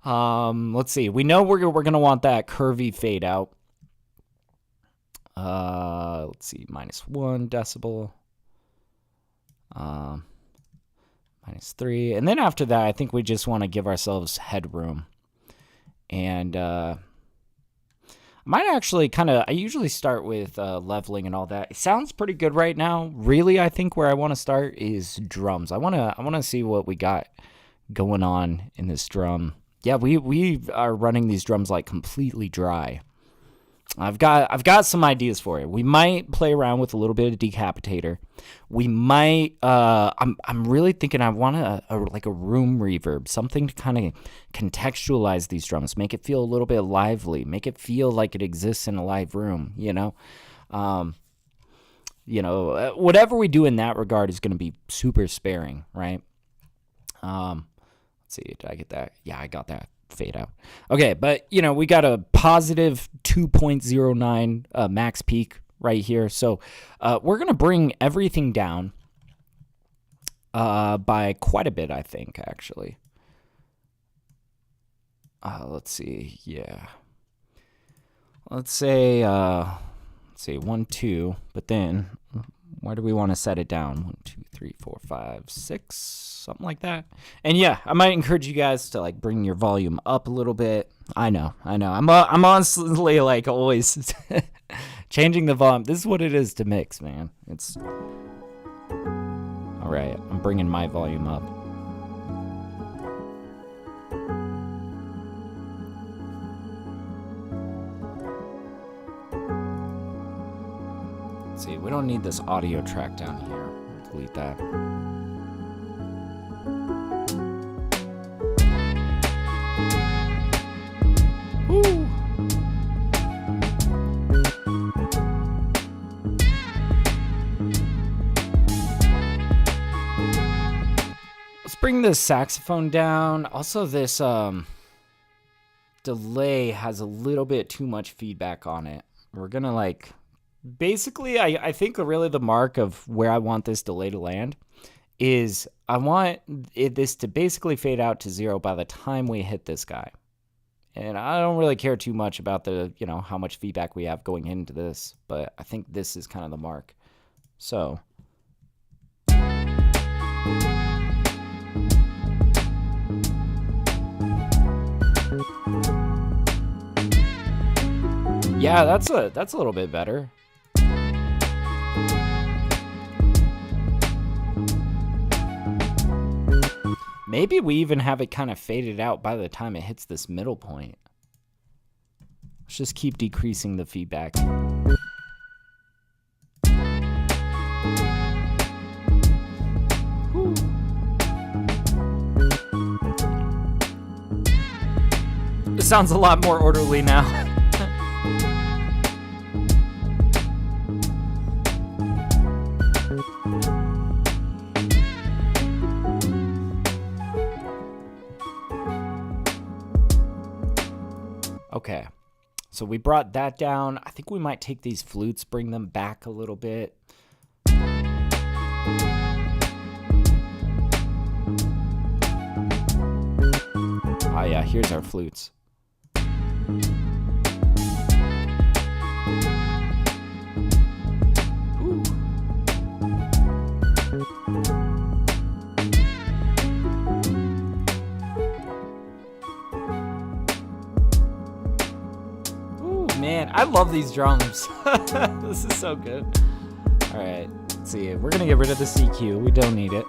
Let's see. We know we're gonna want that curvy fade out. Let's see, -1 decibel. -3, and then after that, I think we just want to give ourselves headroom. And I might actually I usually start with leveling and all that. It sounds pretty good right now. Really, I think where I want to start is drums. I want to see what we got going on in this drum. Yeah, we are running these drums like completely dry. I've got some ideas for it. We might play around with a little bit of decapitator. We might I'm really thinking I want like a room reverb, something to kind of contextualize these drums, make it feel a little bit lively, make it feel like it exists in a live room, you know? Whatever we do in that regard is going to be super sparing, right? Let's see, did I get that? Yeah, I got that. Fade out. Okay, but you know, we got a positive 2.09 max peak right here. So we're going to bring everything down by quite a bit, I think, actually. Let's see. Yeah. Let's say 1, 2, but then where do we want to set it down? 1, 2, 3, 4, 5, 6, something like that. And yeah, I might encourage you guys to like bring your volume up a little bit. I know. I'm honestly like always changing the volume. This is what it is to mix, man. It's all right. I'm bringing my volume up. See, we don't need this audio track down here. Delete that. Woo! Let's bring this saxophone down. Also, this delay has a little bit too much feedback on it. We're gonna like... Basically, I think really the mark of where I want this delay to land is I want this to basically fade out to 0 by the time we hit this guy. And I don't really care too much about the, you know, how much feedback we have going into this, but I think this is kind of the mark. So. Yeah, that's a little bit better. Maybe we even have it kind of faded out by the time it hits this middle point. Let's just keep decreasing the feedback. Whew. It sounds a lot more orderly now. Okay, so we brought that down. I think we might take these flutes, bring them back a little bit. Oh yeah, here's our flutes. love these drums. This is so good. All right, let's see. We're gonna get rid of the CQ. We don't need it.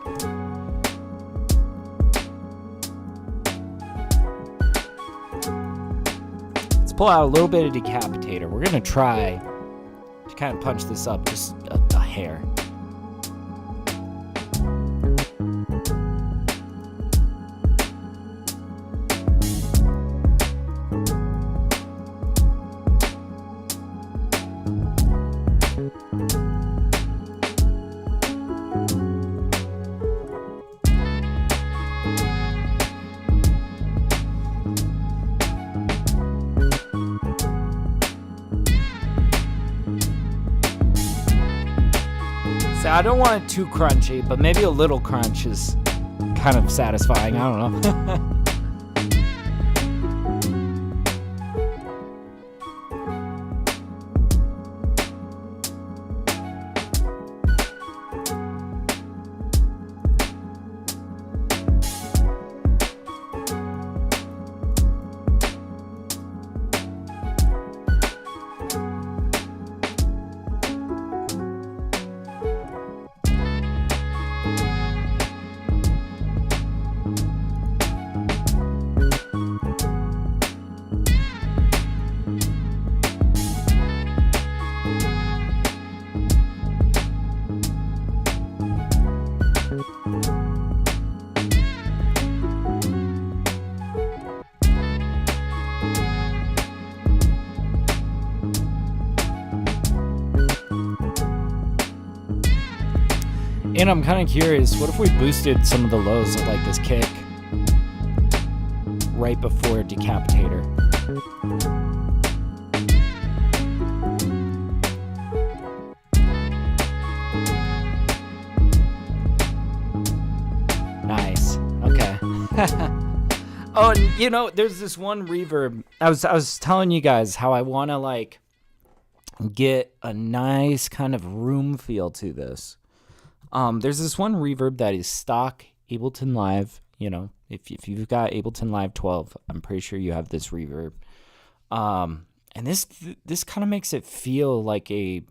Let's pull out a little bit of decapitator. We're gonna try to kind of punch this up just a hair. I don't want it too crunchy, but maybe a little crunch is kind of satisfying. I don't know. And I'm kind of curious, what if we boosted some of the lows of like this kick right before decapitator? Nice. Okay. Oh, and you know, there's this one reverb. I was telling you guys how I want to like get a nice kind of room feel to this. There's this one reverb that is stock Ableton Live. You know, if you've got Ableton Live 12, I'm pretty sure you have this reverb. And this kind of makes it feel like a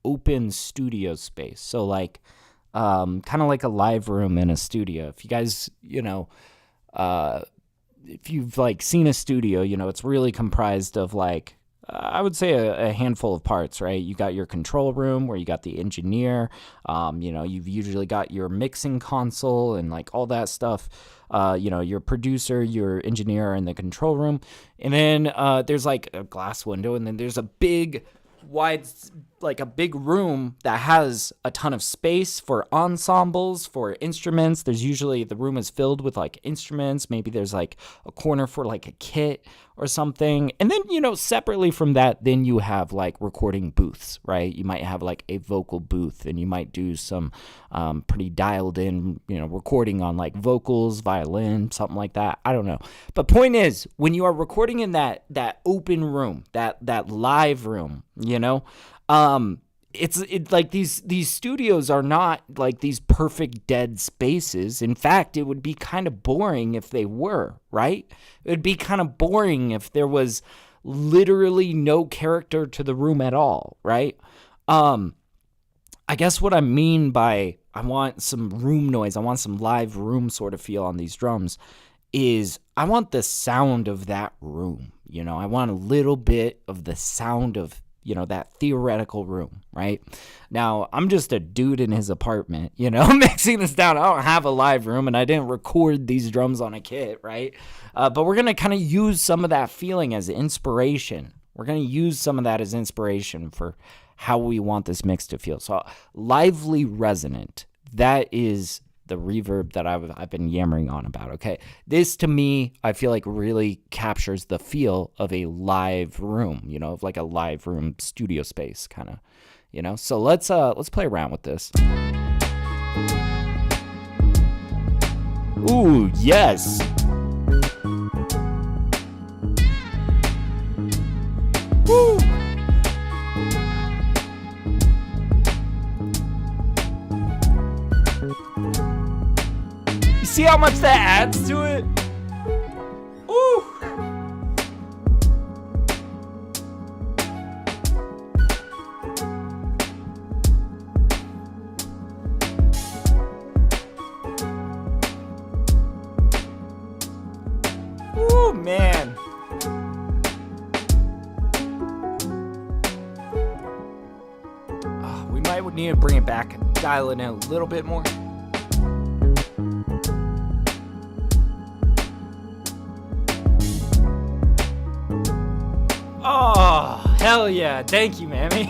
open studio space. So like, kind of like a live room in a studio. If you guys, you know, if you've like seen a studio, you know, it's really comprised of like, I would say a handful of parts, right? You got your control room where you got the engineer, you know, you've usually got your mixing console and like all that stuff, you know, your producer, your engineer in the control room. And then there's like a glass window, and then there's a big wide, like a big room that has a ton of space for ensembles, for instruments. There's usually, the room is filled with like instruments. Maybe there's like a corner for like a kit or something. And then, you know, separately from that, then you have like recording booths, right? You might have like a vocal booth, and you might do some pretty dialed in, you know, recording on like vocals, violin, something like that. I don't know. But point is, when you are recording in that open room, that live room, you know, it's like these studios are not like these perfect dead spaces. In fact, it would be kind of boring if they were, right? It would be kind of boring if there was literally no character to the room at all, right? I guess what I mean by I want some room noise, I want some live room sort of feel on these drums, is I want the sound of that room, you know? I want a little bit of the sound of, you know, that theoretical room, right? Now, I'm just a dude in his apartment, you know, mixing this down. I don't have a live room, and I didn't record these drums on a kit, right? But we're going to kind of use some of that feeling as inspiration. We're going to use some of that as inspiration for how we want this mix to feel. So, lively resonant, that is the reverb that I've been yammering on about, okay? This, to me, I feel like really captures the feel of a live room, you know, of like a live room studio space kind of, you know? So let's play around with this. Ooh, yes. Woo. See how much that adds to it? Ooh. might need to bring it back, dial it in a little bit more. Oh, hell yeah. Thank you, Mammy.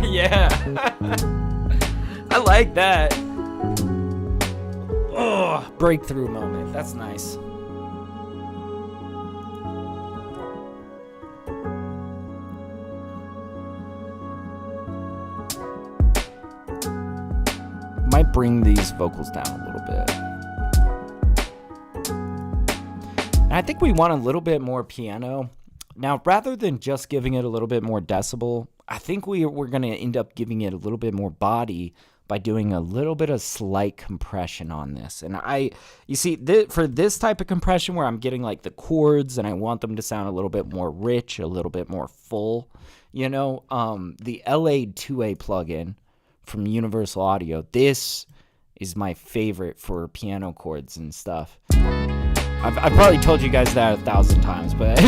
Yeah. I like that. Oh, breakthrough moment. That's nice. Might bring these vocals down a little bit. And I think we want a little bit more piano. Now, rather than just giving it a little bit more decibel, I think we're going to end up giving it a little bit more body by doing a little bit of slight compression on this. And you see, for this type of compression where I'm getting like the chords and I want them to sound a little bit more rich, a little bit more full, the LA2A plugin from Universal Audio, this is my favorite for piano chords and stuff. I've probably told you guys that 1,000 times, but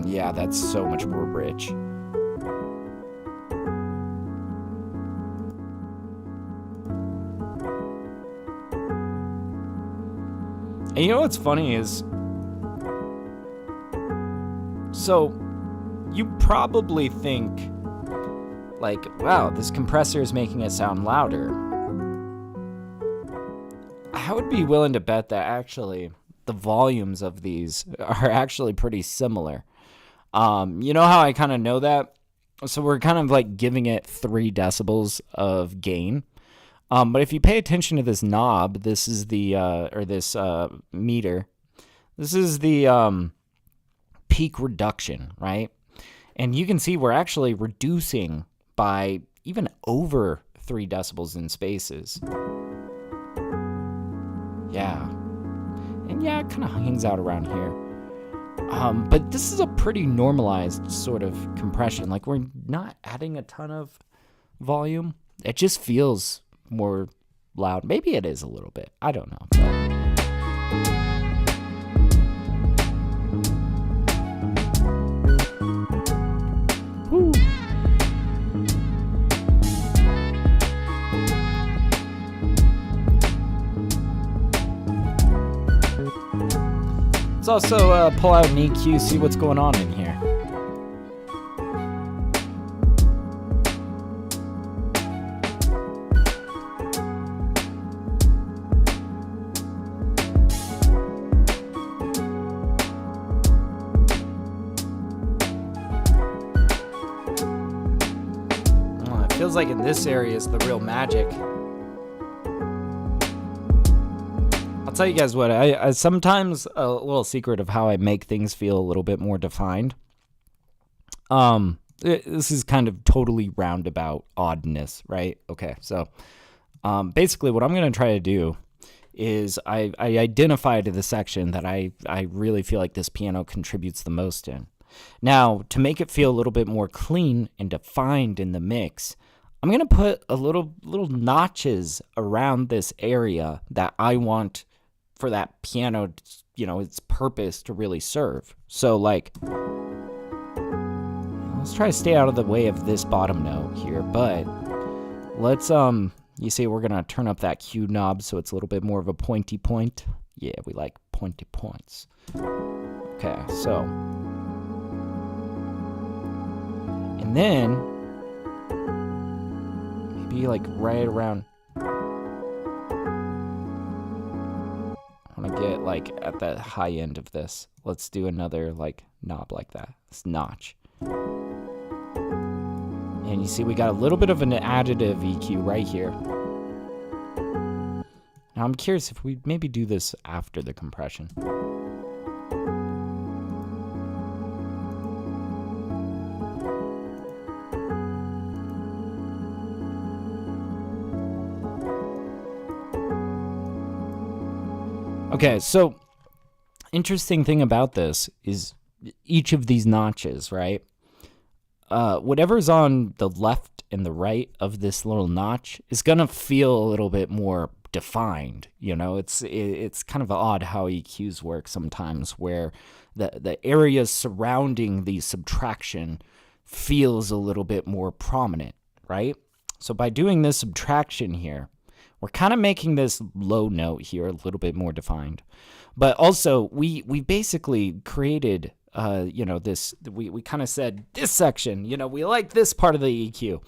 yeah, that's so much more rich. And you know what's funny is, so you probably think, like, wow, this compressor is making it sound louder. I would be willing to bet that actually the volumes of these are actually pretty similar. You know how I kind of know that? So we're kind of like giving it 3 decibels of gain. But if you pay attention to this knob, this is the, meter, this is the peak reduction, right? And you can see we're actually reducing by even over 3 decibels in spaces. Yeah. And yeah, it kind of hangs out around here. But this is a pretty normalized sort of compression. Like, we're not adding a ton of volume. It just feels more loud. Maybe it is a little bit. I don't know. Woo. Let's also pull out an EQ, see what's going on in here. Feels like in this area is the real magic. I'll tell you guys what, I sometimes a little secret of how I make things feel a little bit more defined. This is kind of totally roundabout oddness, right? Okay, so basically what I'm going to try to do is I identified the section that I really feel like this piano contributes the most in. Now, to make it feel a little bit more clean and defined in the mix, I'm going to put a little notches around this area that I want for that piano, its purpose to really serve. So, like, let's try to stay out of the way of this bottom note here, but let's, you see, we're going to turn up that Q knob so it's a little bit more of a pointy point. Yeah, we like pointy points. Okay, so, and then maybe like right around, I want to get like at the high end of this. Let's do another like knob like that. This notch. And you see we got a little bit of an additive EQ right here. Now I'm curious if we maybe do this after the compression. Okay, so interesting thing about this is each of these notches, right? Whatever's on the left and the right of this little notch is going to feel a little bit more defined. It's kind of odd how EQs work sometimes, where the areas surrounding the subtraction feels a little bit more prominent, right? So by doing this subtraction here, we're kind of making this low note here a little bit more defined. But also, we basically created, this, we kind of said this section, we like this part of the EQ.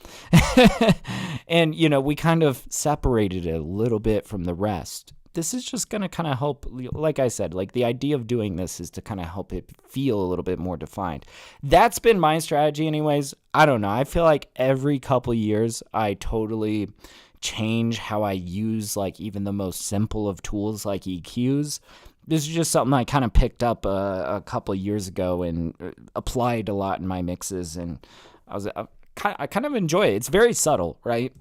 And, we kind of separated it a little bit from the rest. This is just going to kind of help, like I said, like the idea of doing this is to kind of help it feel a little bit more defined. That's been my strategy anyways. I don't know. I feel like every couple years I totally change how I use like even the most simple of tools like EQs. This is just something I kind of picked up a couple of years ago and applied a lot in my mixes, and I kind of enjoy it. It's very subtle, right?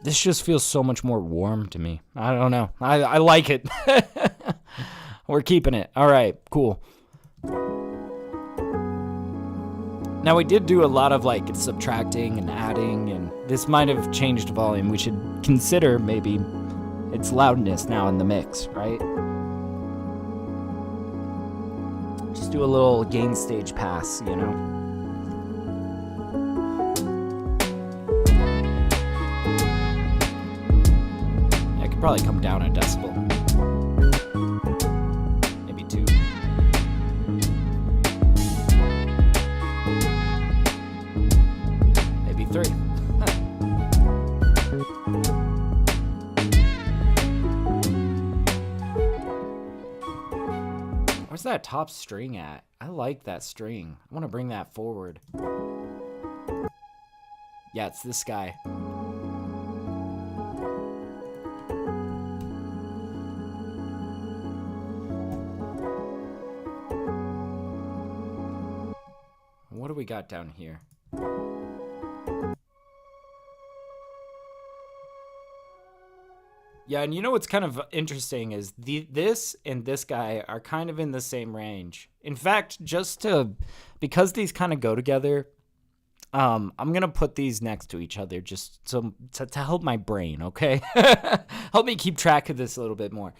This just feels so much more warm to me. I don't know. I like it. We're keeping it. All right, cool. Now, we did do a lot of like subtracting and adding, and this might have changed volume. We should consider maybe its loudness now in the mix, right? Just do a little gain stage pass, Probably come down a decibel. Maybe 2. Maybe 3. Where's that top string at? I like that string. I want to bring that forward. Yeah, it's this guy. What do we got down here? Yeah, and what's kind of interesting is this and this guy are kind of in the same range. In fact, because these kind of go together, I'm going to put these next to each other just to help my brain, okay? Help me keep track of this a little bit more.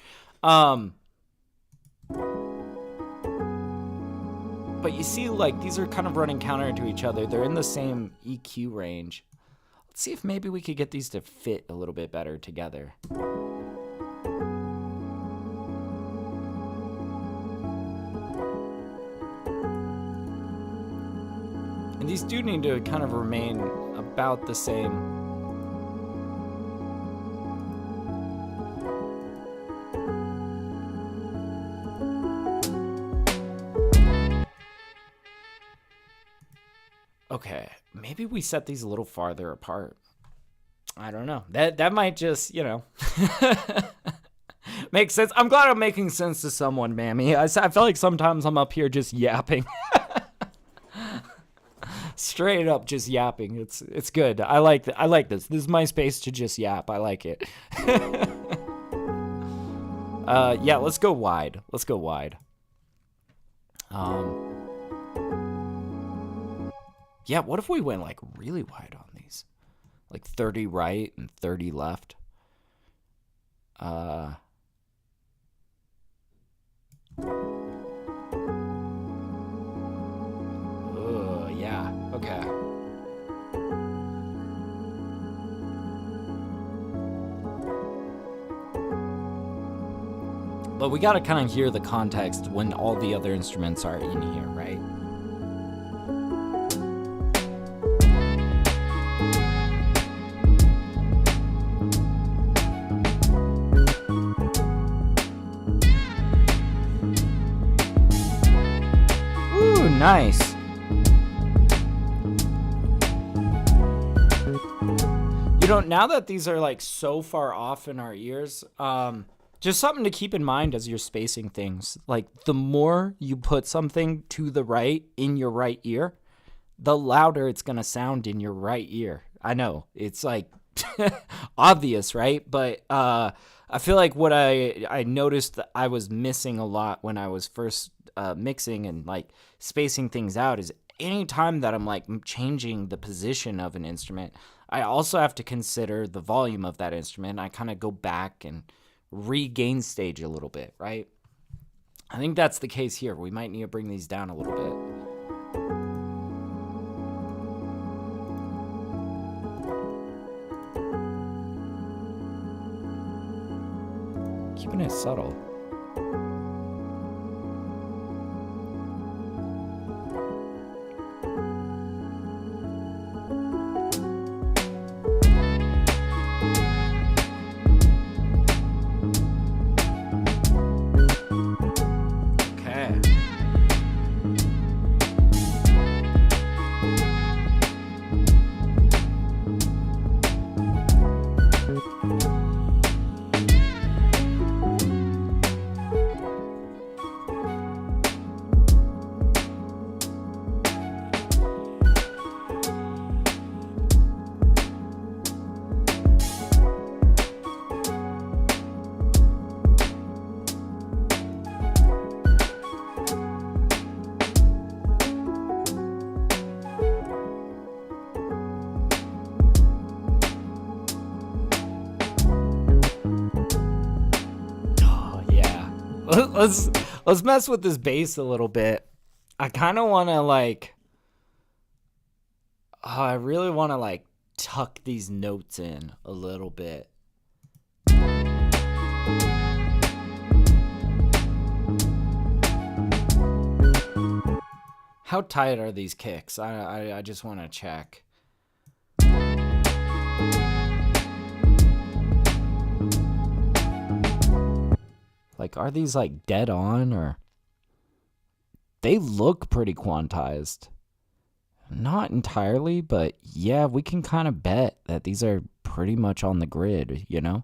But you see, like, these are kind of running counter to each other. They're in the same EQ range. Let's see if maybe we could get these to fit a little bit better together. And these do need to kind of remain about the same. Okay, maybe we set these a little farther apart. I don't know. That might just, make sense. I'm glad I'm making sense to someone, Mammy. I feel like sometimes I'm up here just yapping. Straight up just yapping. It's good. I like this. This is my space to just yap. I like it. Yeah, let's go wide. Yeah, what if we went like really wide on these? Like 30 right and 30 left. Yeah, okay. But we gotta kind of hear the context when all the other instruments are in here, right? Ooh, nice. Now that these are like so far off in our ears, just something to keep in mind as you're spacing things. Like the more you put something to the right in your right ear, the louder it's going to sound in your right ear. I know, it's like obvious, right? But I feel like what I noticed that I was missing a lot when I was first mixing and like spacing things out is anytime that I'm like changing the position of an instrument, I also have to consider the volume of that instrument. I kind of go back and regain stage a little bit, right? I think that's the case here. We might need to bring these down a little bit. Keeping it subtle. Let's mess with this bass a little bit. I kind of want to like, I really want to like tuck these notes in a little bit. How tight are these kicks? I just want to check. Like, are these like dead on, or they look pretty quantized? Not entirely, but yeah, we can kind of bet that these are pretty much on the grid, you know?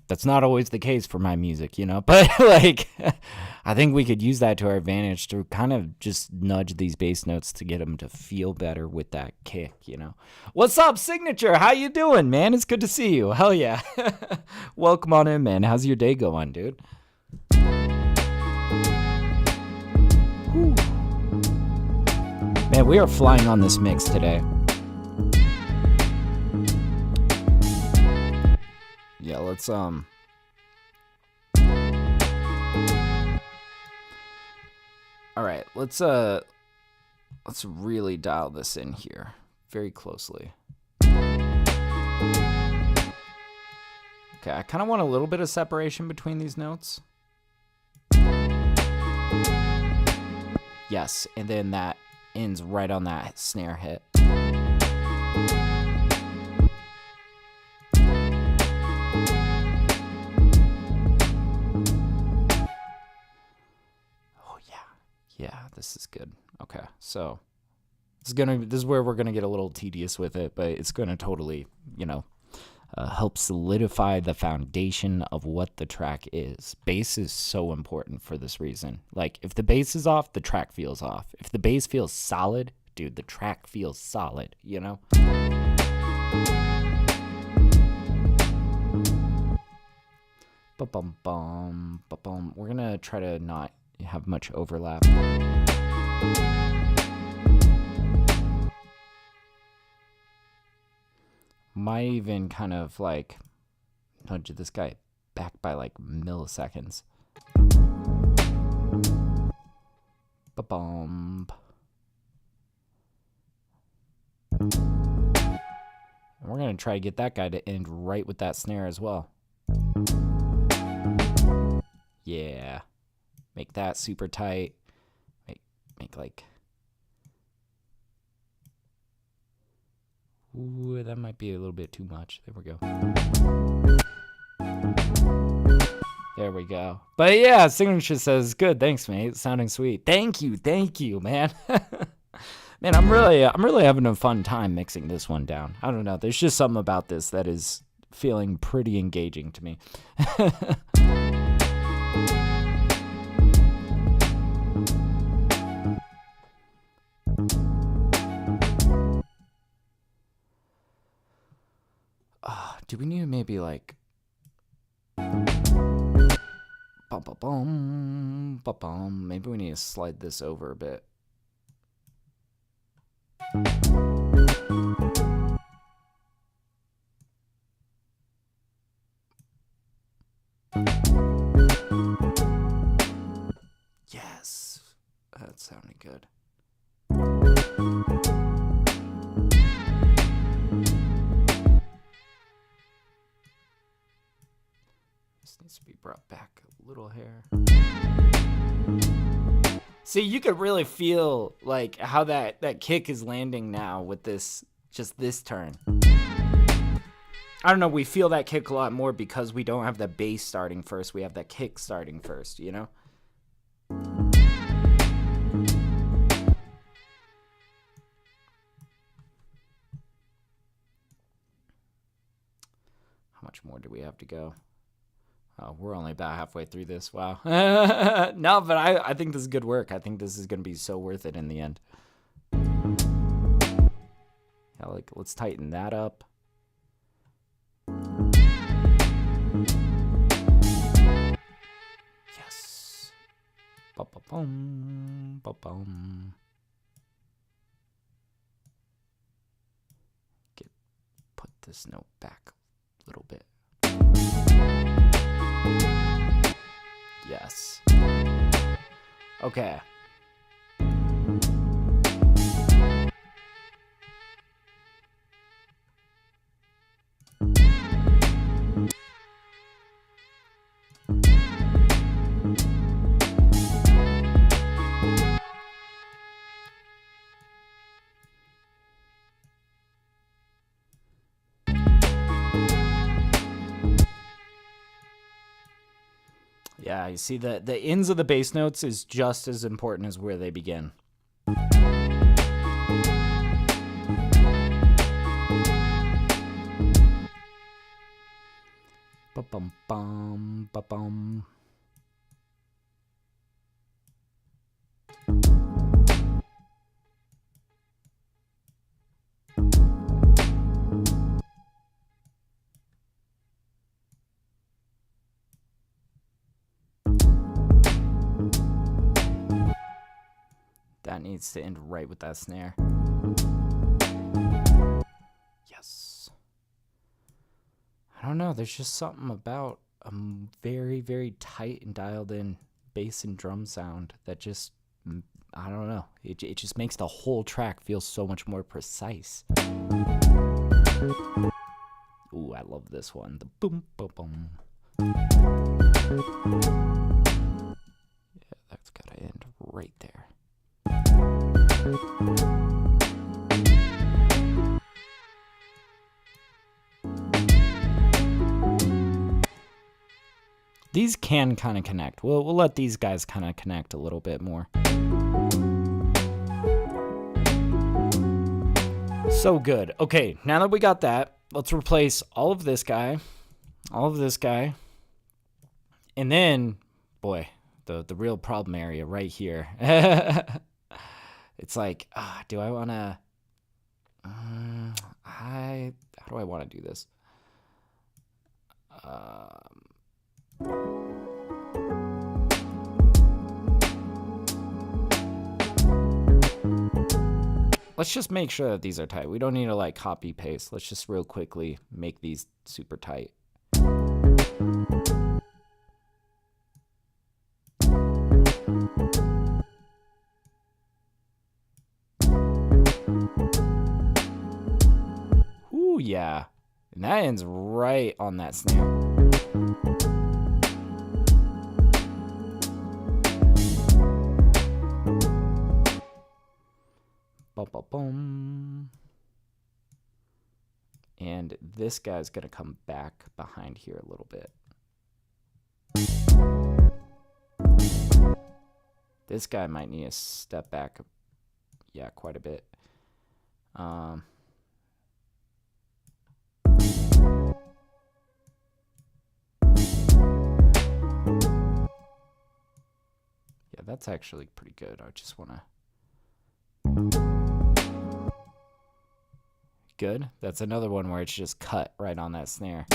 That's not always the case for my music, you know? But like, I think we could use that to our advantage to kind of just nudge these bass notes to get them to feel better with that kick, you know? What's up, Signature? How you doing, man? It's good to see you. Hell yeah. Welcome on in, man. How's your day going, dude? Whew. Man, we are flying on this mix today. Yeah, let's all right, let's really dial this in here very closely. Okay, I kind of want a little bit of separation between these notes. Yes, and then that ends right on that snare hit. Yeah, this is good. Okay, so this is where we're gonna get a little tedious with it, but it's gonna totally, you know, help solidify the foundation of what the track is. Bass is so important for this reason. Like, if the bass is off, the track feels off. If the bass feels solid, dude, the track feels solid, you know? Ba-bum-bum, ba-bum. We're gonna try to not have much overlap. Might even kind of like nudge this guy back by like milliseconds. Ba-bum. We're gonna try to get that guy to end right with that snare as well. Yeah. Make that super tight. Make like... Ooh, that might be a little bit too much. There we go. There we go. But yeah, Signature says, good, thanks, mate. Sounding sweet. Thank you, man. Man, I'm really having a fun time mixing this one down. I don't know. There's just something about this that is feeling pretty engaging to me. Do we need to maybe like bum bum bum bum bum? Maybe we need to slide this over a bit. Yes, that sounded good. This needs to be brought back a little hair. See, you could really feel like how that kick is landing now with this, just this turn. I don't know, we feel that kick a lot more because we don't have the bass starting first. We have that kick starting first, you know? How much more do we have to go? Oh, we're only about halfway through this. Wow. No, but I think this is good work. I think this is going to be so worth it in the end. Yeah, like, let's tighten that up. Yes. Ba-ba-bum, ba-bum. Put this note back a little bit. Yes. Okay. Yeah, you see the ends of the bass notes is just as important as where they begin. Ba-bum bum ba-bum. That needs to end right with that snare. Yes. I don't know. There's just something about a very, very tight and dialed in bass and drum sound that just, I don't know. It just makes the whole track feel so much more precise. Ooh, I love this one. The boom, boom, boom. Yeah, that's gotta end right there. These can kind of connect. We'll let these guys kind of connect a little bit more. So good. Okay, now that we got that, let's replace all of this guy, and then, boy, the real problem area right here. It's like, do I want to, how do I want to do this? Let's just make sure that these are tight. We don't need to like copy paste. Let's just real quickly make these super tight. Ooh, yeah. And that ends right on that snare. Bum, bum, bum. And this guy's going to come back behind here a little bit. This guy might need to step back, yeah, quite a bit. Yeah, that's actually pretty good. I just want to Good. That's another one where it's just cut right on that snare.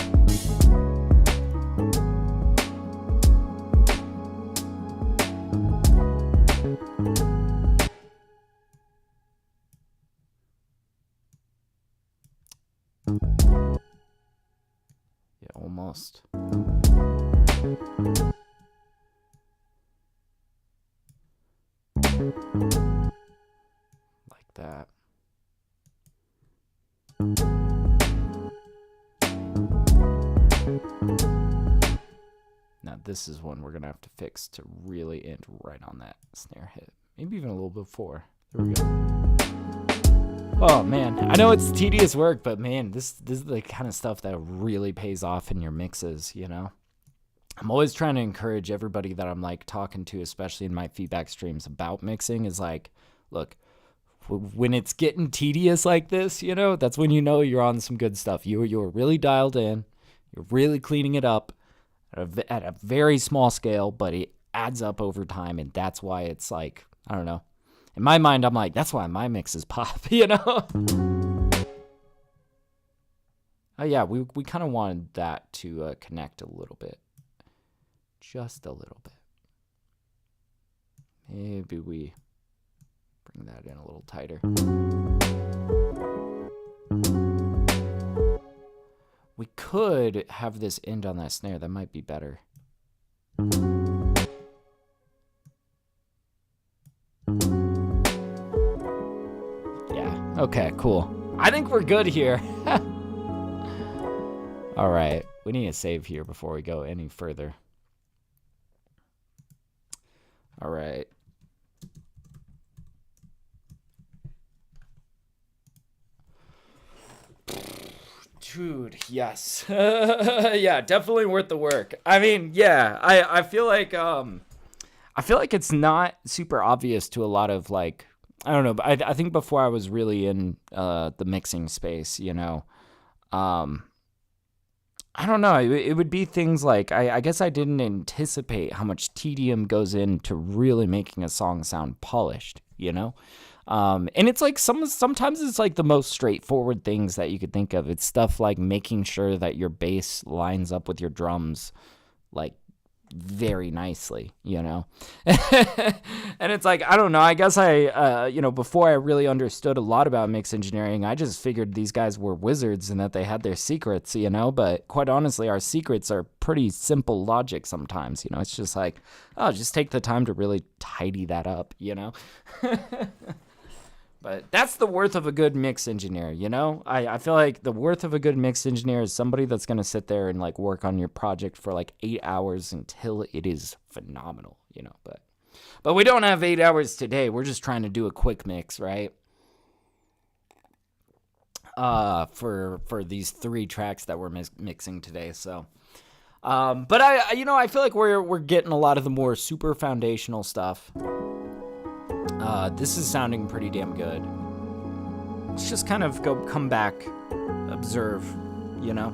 Yeah, almost. Like that. Now this is one we're gonna have to fix to really end right on that snare hit. Maybe even a little before. There we go. Oh man, I know it's tedious work, but man, this is the kind of stuff that really pays off in your mixes, you know? I'm always trying to encourage everybody that I'm like talking to, especially in my feedback streams about mixing, is like, look, when it's getting tedious like this, you know, that's when you know you're on some good stuff. You're really dialed in, you're really cleaning it up at a very small scale, but it adds up over time, and that's why it's like, I don't know. In my mind, I'm like, that's why my mixes pop, you know? Oh yeah, we kind of wanted that to connect a little bit. Just a little bit. Maybe we bring that in a little tighter. We could have this end on that snare. That might be better. Yeah, okay, cool. I think we're good here. All right, we need to save here before we go any further. All right. Dude, yes. Yeah, definitely worth the work. I mean, yeah, I feel like it's not super obvious to a lot of like, I don't know, but I think before I was really in the mixing space, you know, I don't know. It would be things like, I guess I didn't anticipate how much tedium goes into really making a song sound polished, you know? And it's like sometimes it's like the most straightforward things that you could think of. It's stuff like making sure that your bass lines up with your drums like very nicely, you know? And it's like, I don't know, I guess you know, before I really understood a lot about mix engineering, I just figured these guys were wizards and that they had their secrets, you know? But quite honestly, our secrets are pretty simple logic sometimes, you know? It's just like, oh, just take the time to really tidy that up, you know? But that's the worth of a good mix engineer, you know? I feel like the worth of a good mix engineer is somebody that's going to sit there and like work on your project for like 8 hours until it is phenomenal, you know? But we don't have 8 hours today. We're just trying to do a quick mix, right? For these 3 tracks that we're mixing today, so... but I feel like we're getting a lot of the more super foundational stuff. This is sounding pretty damn good. Let's just kind of come back, observe, you know?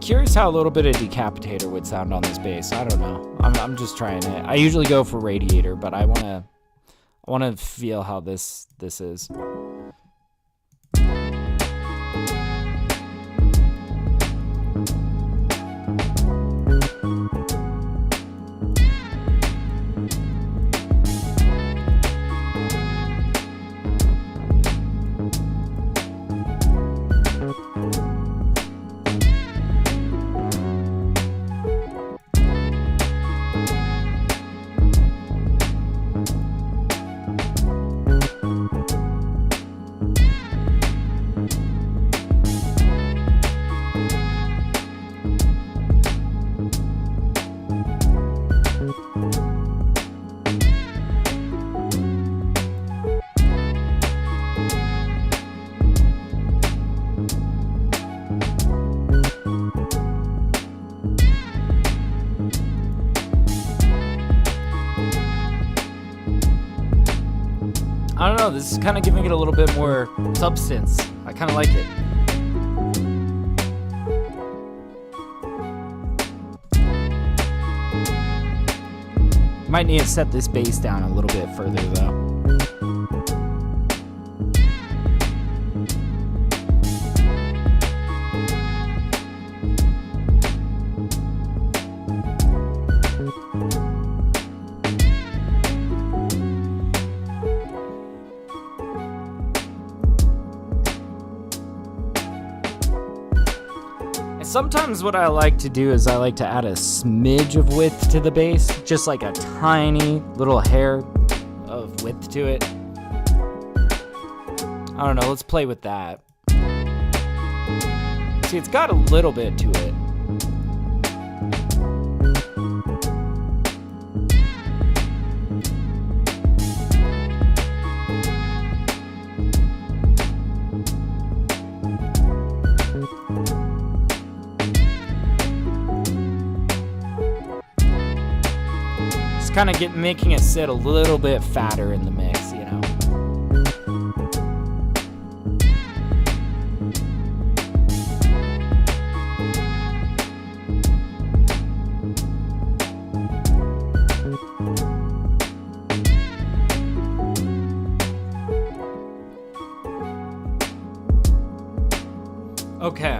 Curious how a little bit of Decapitator would sound on this bass. I don't know. I'm just trying it. I usually go for Radiator, but I wanna feel how this is. I don't know, this is kind of giving it a little bit more substance. I kind of like it. Might need to set this bass down a little bit further though. Sometimes what I like to do is I like to add a smidge of width to the bass, just like a tiny little hair of width to it. I don't know, let's play with that. See, it's got a little bit to it. Kind of making it sit a little bit fatter in the mix, you know. Okay.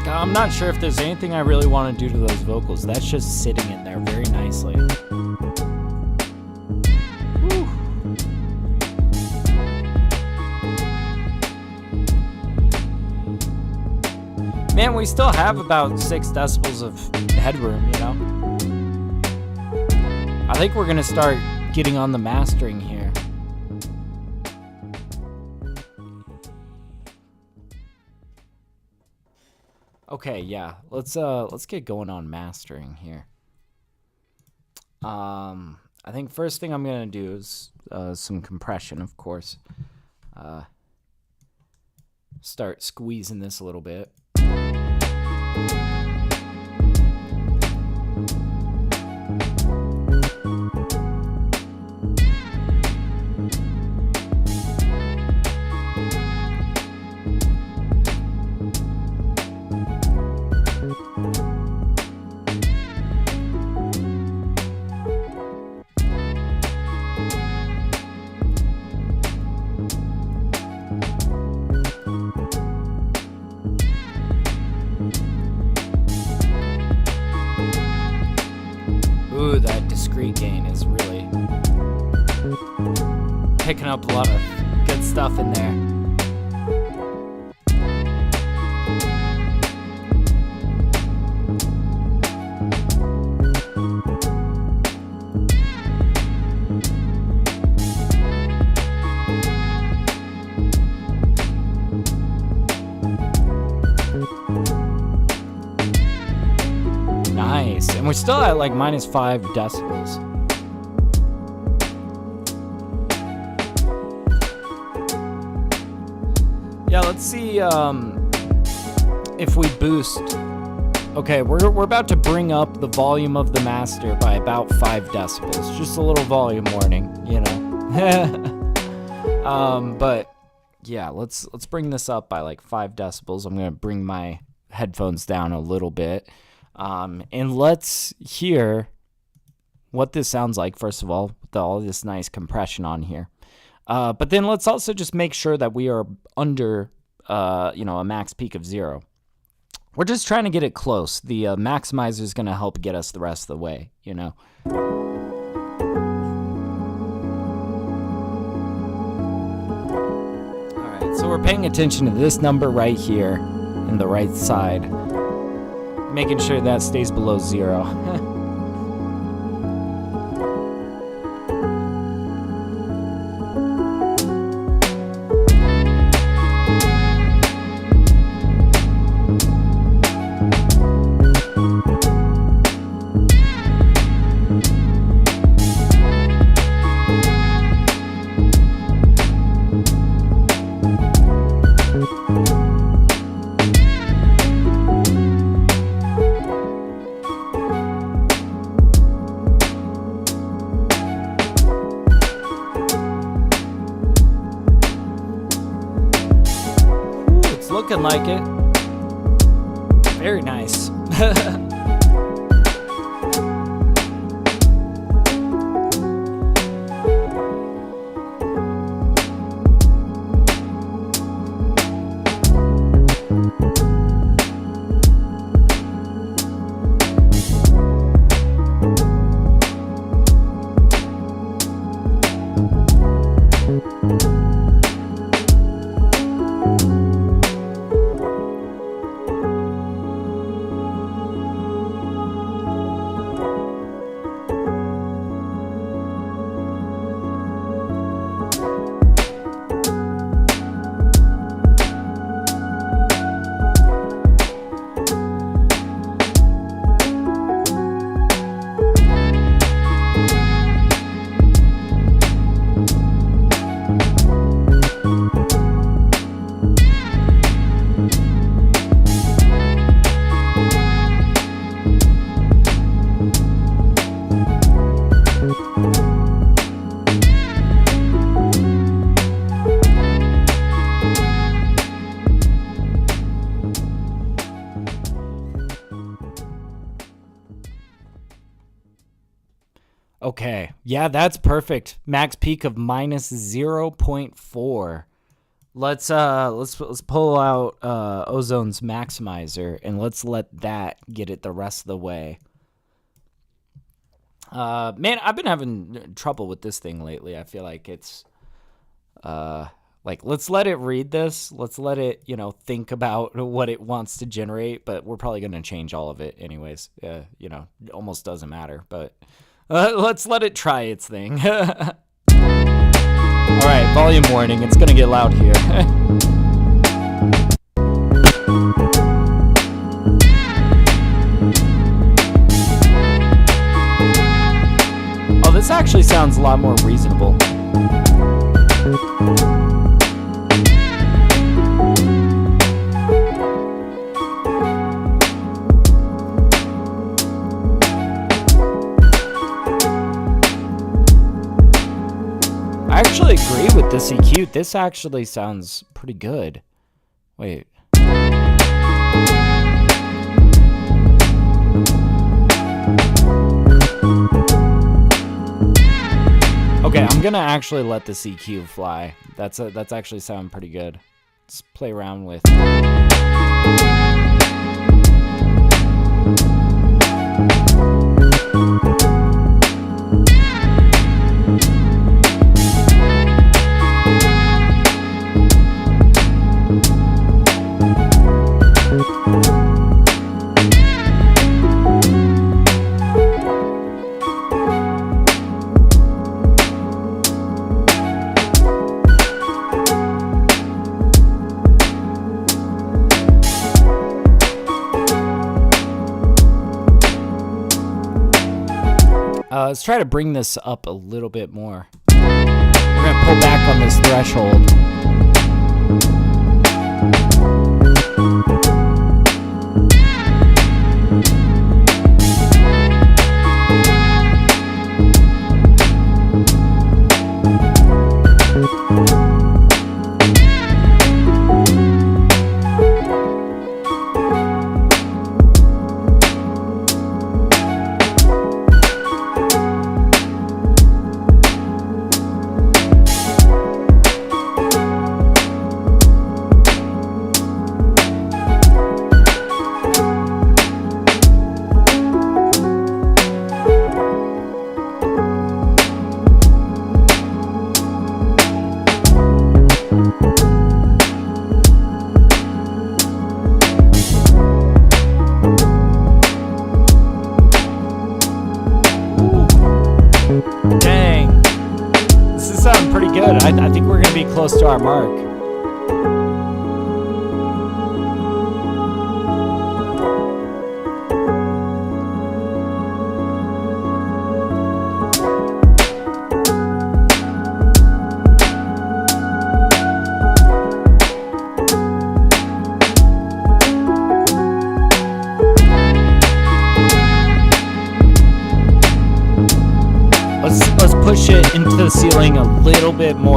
I'm not sure if there's anything I really want to do to those vocals. That's just sitting in there very nicely. Whew. Man, we still have about 6 decibels of headroom, you know? I think we're going to start getting on the mastering here. Okay, yeah. Let's get going on mastering here. I think first thing I'm gonna do is some compression, of course. Start squeezing this a little bit. Ooh, that discrete gain is really picking up a lot of good stuff in there. Nice, and we're still at like -5 decibels. Yeah, let's see if we boost. Okay, we're about to bring up the volume of the master by about 5 decibels. Just a little volume warning, you know. But yeah, let's bring this up by like 5 decibels. I'm gonna bring my headphones down a little bit. And let's hear what this sounds like, first of all, with all this nice compression on here. But then let's also just make sure that we are under, a max peak of 0. We're just trying to get it close. The maximizer is going to help get us the rest of the way, Alright, so we're paying attention to this number right here in the right side. Making sure that stays below 0. Looking like it. Very nice. Okay, yeah, that's perfect. Max peak of minus 0.4. Let's pull out Ozone's maximizer and let's let that get it the rest of the way. Man, I've been having trouble with this thing lately. I feel like it's let's let it read this. Let's let it, think about what it wants to generate, but we're probably going to change all of it anyways. It almost doesn't matter, but let's let it try its thing. All right, volume warning. It's going to get loud here. Oh, this actually sounds a lot more reasonable. I actually agree with this EQ. This actually sounds pretty good. Wait. Okay, I'm gonna actually let this EQ fly. That's actually sounding pretty good. Let's play around with. Let's try to bring this up a little bit more. We're gonna pull back on this threshold. the ceiling a little bit more.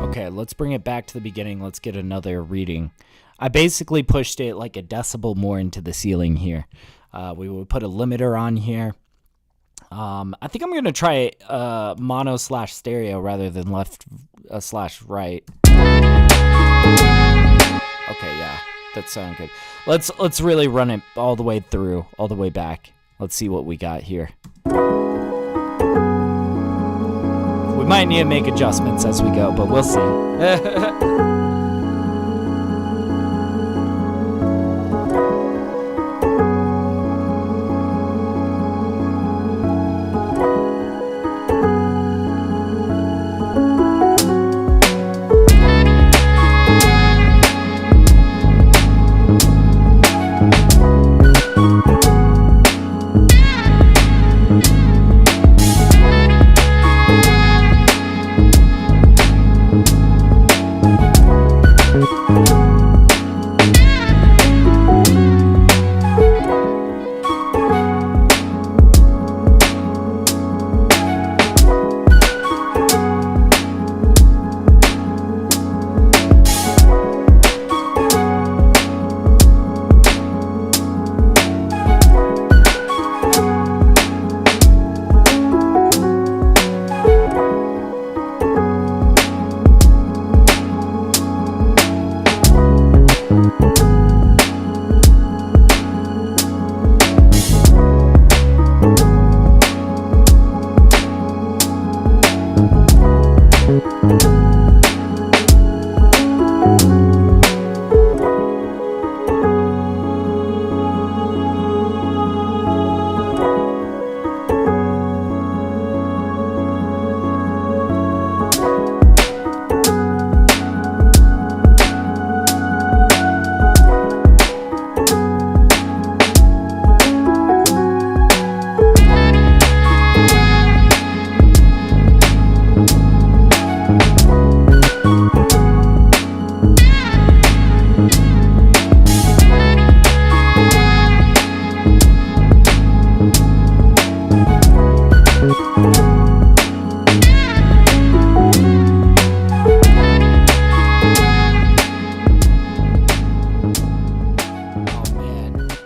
Okay, let's bring it back to the beginning. Let's get another reading. I basically pushed it like a decibel more into the ceiling here. We will put a limiter on here. I think I'm going to try mono / stereo rather than left / right. Okay, yeah, that sounded good. Let's really run it all the way through, all the way back. Let's see what we got here. We might need to make adjustments as we go, but we'll see.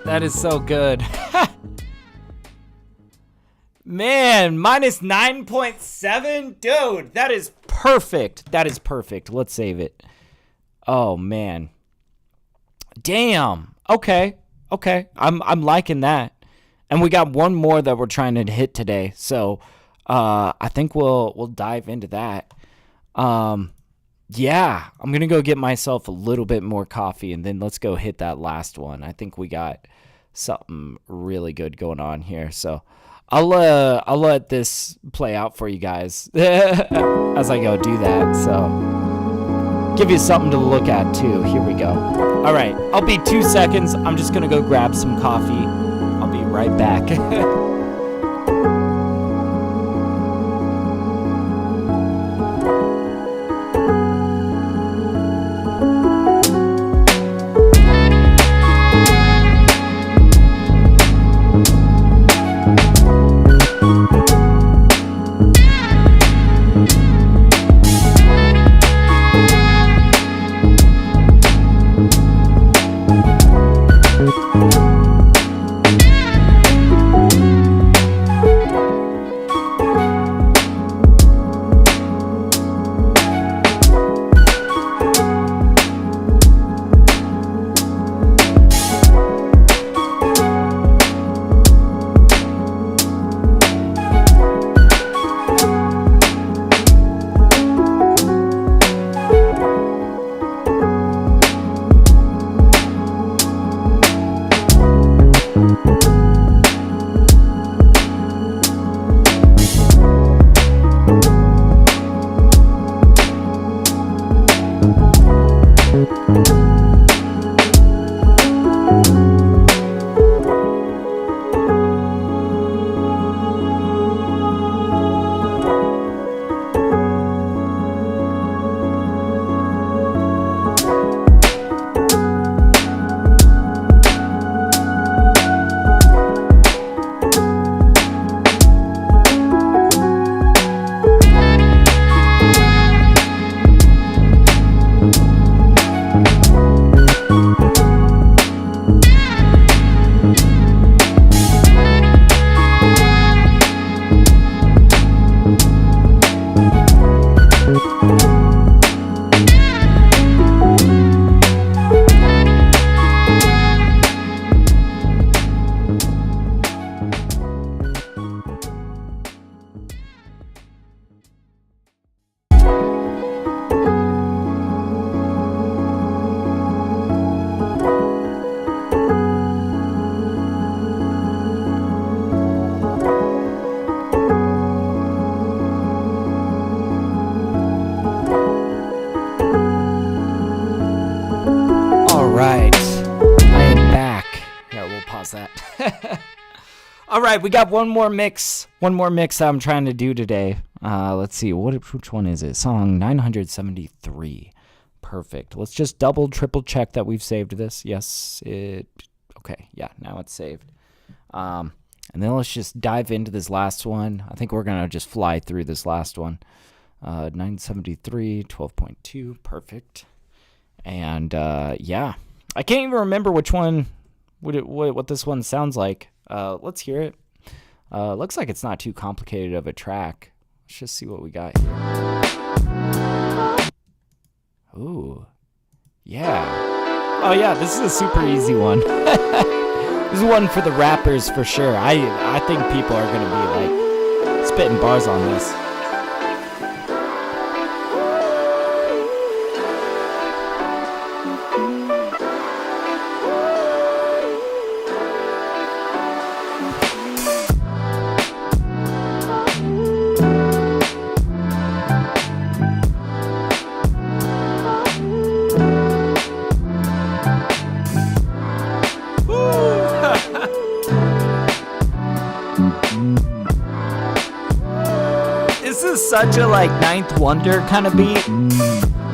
That is so good. Man, minus 9.7? Dude, that is perfect. That is perfect. Let's save it. Oh, man. Damn. Okay. I'm liking that. And we got one more that we're trying to hit today. So I think we'll dive into that. Yeah, I'm going to go get myself a little bit more coffee, and then let's go hit that last one. I think we got something really good going on here. So I'll let this play out for you guys as I go do that. So give you something to look at too. Here we go. All right, I'll be 2 seconds. I'm just going to go grab some coffee. I'll be right back. All right, we got one more mix that I'm trying to do today. Let's see, which one is it? Song 973. Perfect. Let's just double, triple check that we've saved this. Yes, okay, yeah, now it's saved. And then let's just dive into this last one. I think we're going to just fly through this last one. 973, 12.2, perfect. And yeah, I can't even remember which one, what this one sounds like. Let's hear it. Looks like it's not too complicated of a track. Let's just see what we got here. Ooh, yeah. Oh yeah, this is a super easy one. This is one for the rappers for sure. I think people are gonna be like spitting bars on this. This is such a like Ninth Wonder kind of beat.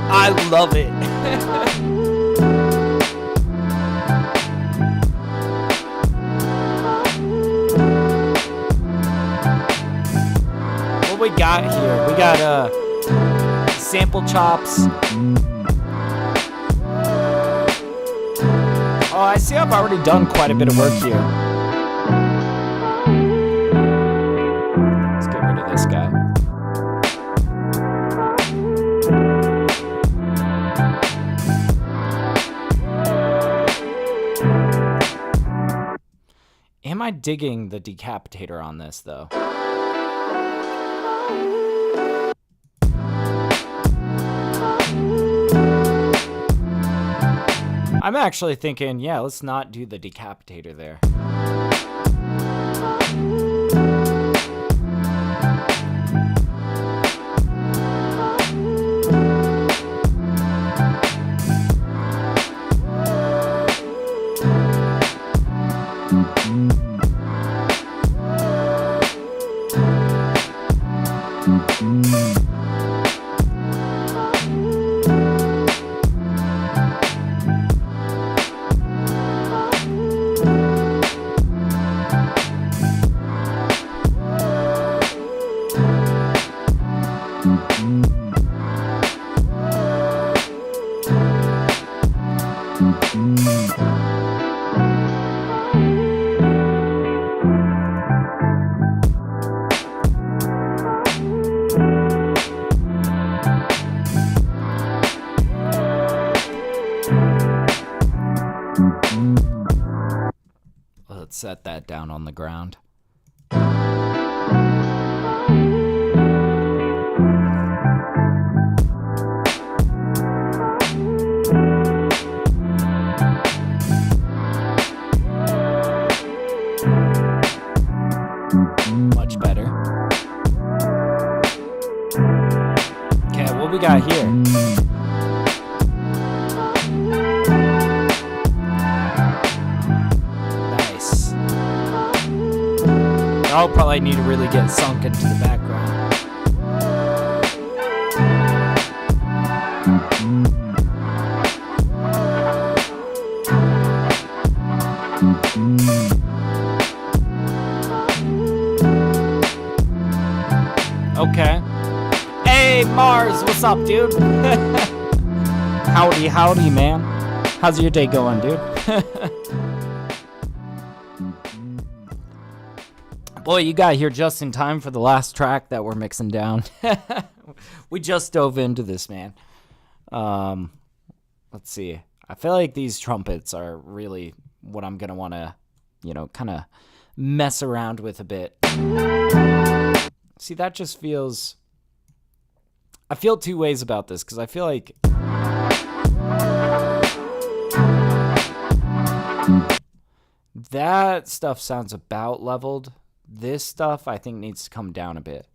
I love it. What we got here? We got sample chops. Oh, I see I've already done quite a bit of work here. Let's get rid of this guy. Am I digging the decapitator on this, though? I'm actually thinking, yeah, let's not do the decapitator there. Let's set that down on the ground. Much better. Okay, what we got here? I'll probably need to really get sunk into the background. Okay. Hey, Mars, what's up, dude? Howdy, howdy, man. How's your day going, dude? Boy, you got here just in time for the last track that we're mixing down. We just dove into this, man. Let's see. I feel like these trumpets are really what I'm going to want to, kind of mess around with a bit. See, that just feels... I feel two ways about this, because I feel like... that stuff sounds about leveled. This stuff, I think, needs to come down a bit.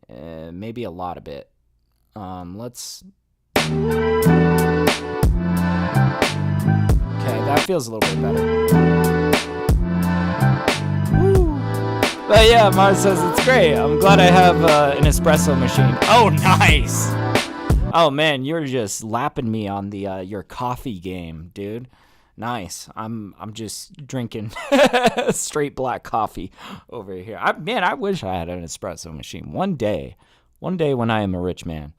Maybe a lot a bit. Let's... Okay, that feels a little bit better. But yeah, Mars says it's great. I'm glad I have an espresso machine. Oh, nice. Oh man, you're just lapping me on the your coffee game, dude. Nice. I'm just drinking straight black coffee over here. I wish I had an espresso machine one day when I am a rich man.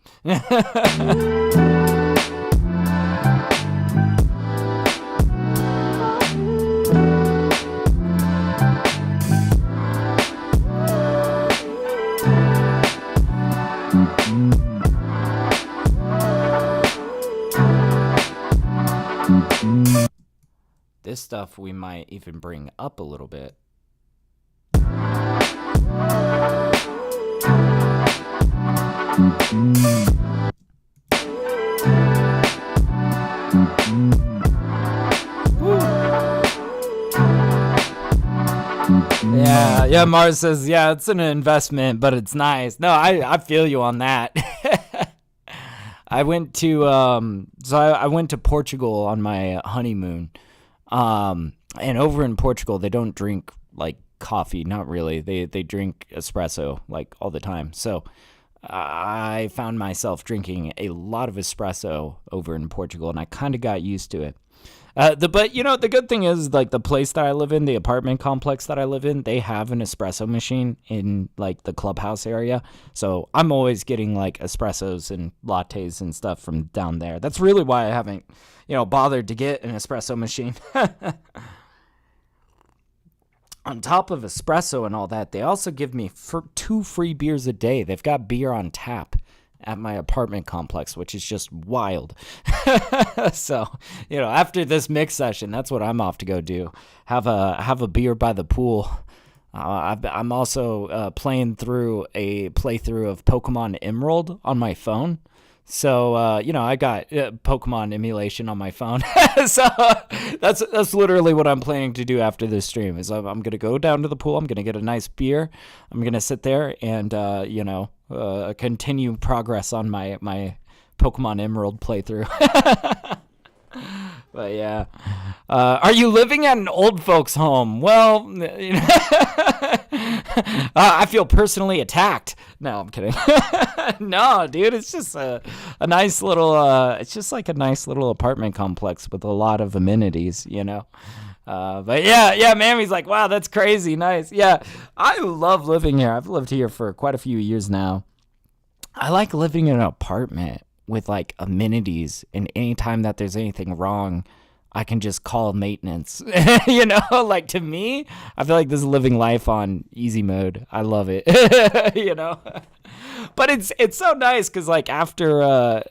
This stuff we might even bring up a little bit. Yeah, Mars says, yeah, it's an investment, but it's nice. No, I feel you on that. I went to I went to Portugal on my honeymoon. And over in Portugal, they don't drink like coffee, not really. They drink espresso like all the time. So I found myself drinking a lot of espresso over in Portugal, and I kind of got used to it. But you know, the good thing is, like, the place that I live in, the apartment complex that I live in, they have an espresso machine in like the clubhouse area. So I'm always getting like espressos and lattes and stuff from down there. That's really why I haven't, bothered to get an espresso machine. On top of espresso and all that, they also give me 2 free beers a day. They've got beer on tap at my apartment complex, which is just wild. So, after this mix session, that's what I'm off to go do. Have a beer by the pool. I'm also playing through a playthrough of Pokemon Emerald on my phone. So, I got Pokemon emulation on my phone. So that's literally what I'm planning to do after this stream is I'm going to go down to the pool. I'm going to get a nice beer. I'm going to sit there and, continue progress on my Pokemon Emerald playthrough. But yeah, are you living at an old folks home? Well, I feel personally attacked. No, I'm kidding. No, dude, it's just a nice little, it's just like a nice little apartment complex with a lot of amenities, But yeah, Mammy's like, wow, that's crazy. Nice. Yeah, I love living here. I've lived here for quite a few years now. I like living in an apartment with like amenities, and anytime that there's anything wrong, I can just call maintenance. Like, to me, I feel like this is living life on easy mode. I love it. But it's so nice because like after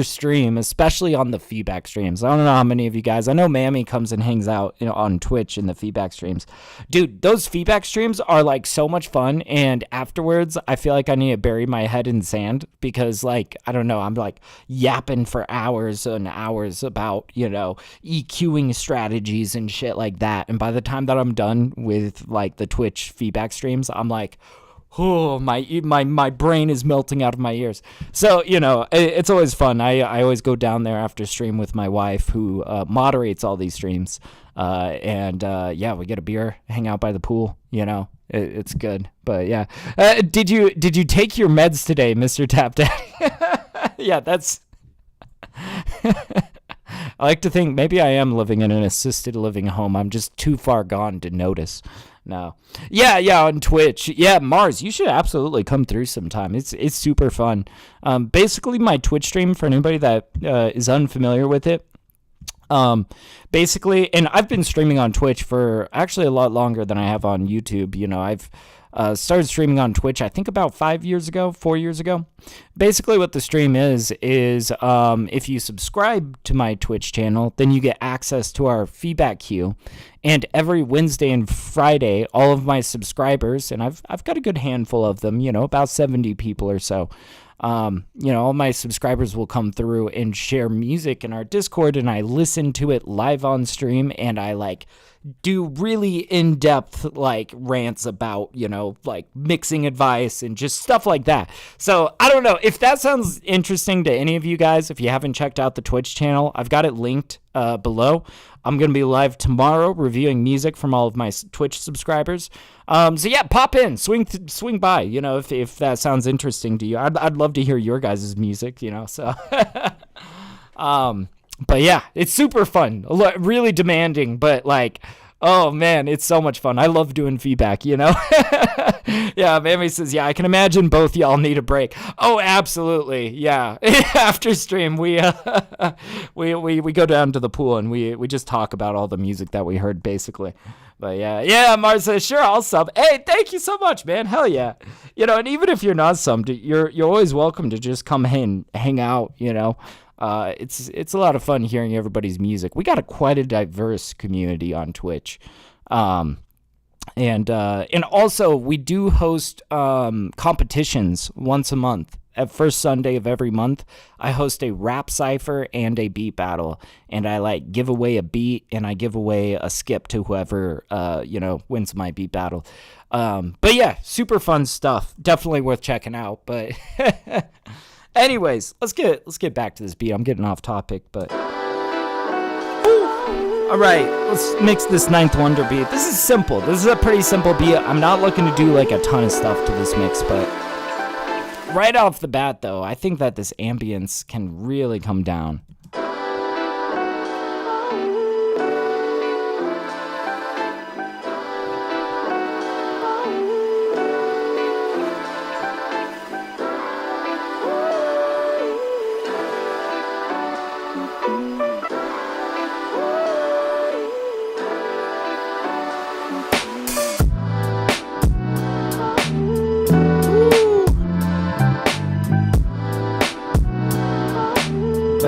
stream, especially on the feedback streams. I don't know how many of you guys, I know Mammy comes and hangs out, on Twitch in the feedback streams. Dude, those feedback streams are like so much fun. And afterwards, I feel like I need to bury my head in sand because, like, I don't know, I'm like yapping for hours and hours about, EQing strategies and shit like that. And by the time that I'm done with like the Twitch feedback streams, I'm like, oh, my brain is melting out of my ears. So, it's always fun. I always go down there after stream with my wife who moderates all these streams. And we get a beer, hang out by the pool, it's good. But yeah. Did you take your meds today, Mr. TapDaddy? Yeah, that's... I like to think maybe I am living in an assisted living home. I'm just too far gone to notice. No. Yeah, on Twitch. Yeah, Mars, you should absolutely come through sometime. It's super fun. Basically, my Twitch stream, for anybody that is unfamiliar with it, basically, and I've been streaming on Twitch for actually a lot longer than I have on YouTube. I've started streaming on Twitch, I think about 4 years ago. Basically what the stream is if you subscribe to my Twitch channel, then you get access to our feedback queue. And every Wednesday and Friday, all of my subscribers, and I've got a good handful of them, about 70 people or so, all my subscribers will come through and share music in our Discord, and I listen to it live on stream, and I like do really in-depth like rants about, like mixing advice and just stuff like that. So I don't know if that sounds interesting to any of you guys. If you haven't checked out the Twitch channel, I've got it linked below. I'm going to be live tomorrow reviewing music from all of my Twitch subscribers. So yeah, pop in, swing by, if that sounds interesting to you. I'd love to hear your guys' music, so. But yeah, it's super fun, really demanding, but like, oh man, it's so much fun. I love doing feedback, Yeah, Mammy says, yeah, I can imagine both y'all need a break. Oh, absolutely. Yeah. After stream, we go down to the pool and we just talk about all the music that we heard basically. But yeah, Mars says, sure, I'll sub. Hey, thank you so much, man. Hell yeah. And even if you're not subbed, you're always welcome to just come hang out, It's a lot of fun hearing everybody's music. We got quite a diverse community on Twitch. And also we do host competitions once a month. At first Sunday of every month, I host a rap cipher and a beat battle, and I give away a beat and I give away a skip to whoever wins my beat battle. But yeah, super fun stuff. Definitely worth checking out. But anyways, let's get back to this beat. I'm getting off topic, but all right, let's mix this Ninth Wonder beat. This is simple. This is a pretty simple beat. I'm not looking to do a ton of stuff to this mix, but right off the bat, though, I think that this ambience can really come down.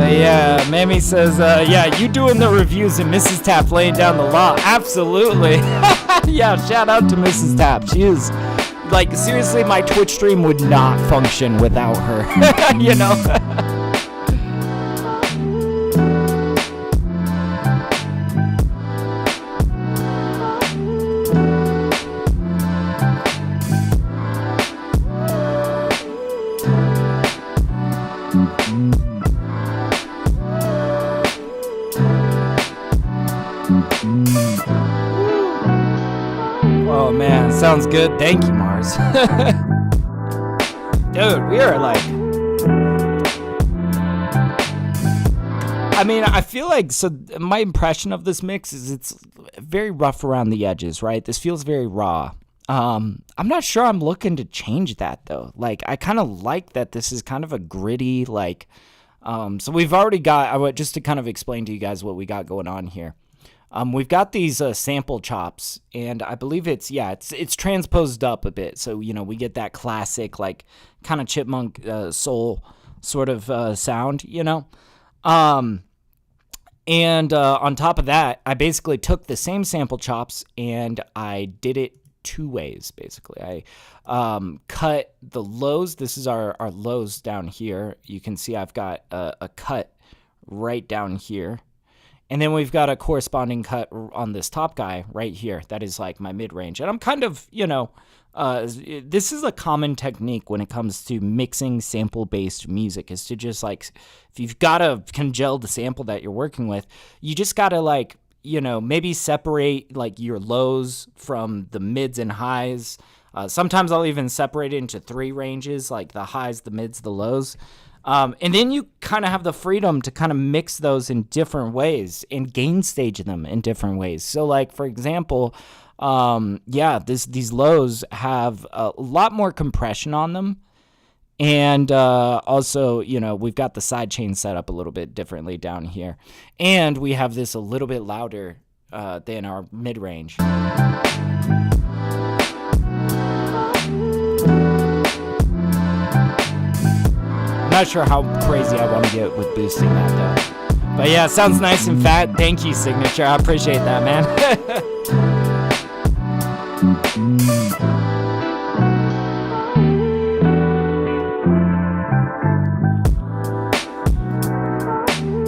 Yeah, Mammy says, yeah, you doing the reviews and Mrs. Tap laying down the law. Absolutely. Yeah, shout out to Mrs. Tap. She is, seriously, my Twitch stream would not function without her, Oh man, sounds good. Thank you, Mars. Dude, we are I feel my impression of this mix is it's very rough around the edges, right? This feels very raw. I'm not sure I'm looking to change that though. I kind of like that this is kind of a gritty, so we've already got, just to kind of explain to you guys what we got going on here. We've got these sample chops, and I believe it's transposed up a bit. So, we get that classic, kind of chipmunk soul sort of sound, And on top of that, I basically took the same sample chops, and I did it two ways, basically. I cut the lows. This is our lows down here. You can see I've got a cut right down here. And then we've got a corresponding cut on this top guy right here. That is my mid-range. And I'm kind of, this is a common technique when it comes to mixing sample-based music, is to just if you've got a congealed sample that you're working with, you just got to maybe separate your lows from the mids and highs. Sometimes I'll even separate it into three ranges, the highs, the mids, the lows. And then you kind of have the freedom to kind of mix those in different ways and gain stage them in different ways. So for example, these lows have a lot more compression on them. And also, we've got the side chain set up a little bit differently down here. And we have this a little bit louder than our mid-range. Not sure how crazy I want to get with boosting that though. But yeah, sounds nice and fat. Thank you, Signature. I appreciate that, man.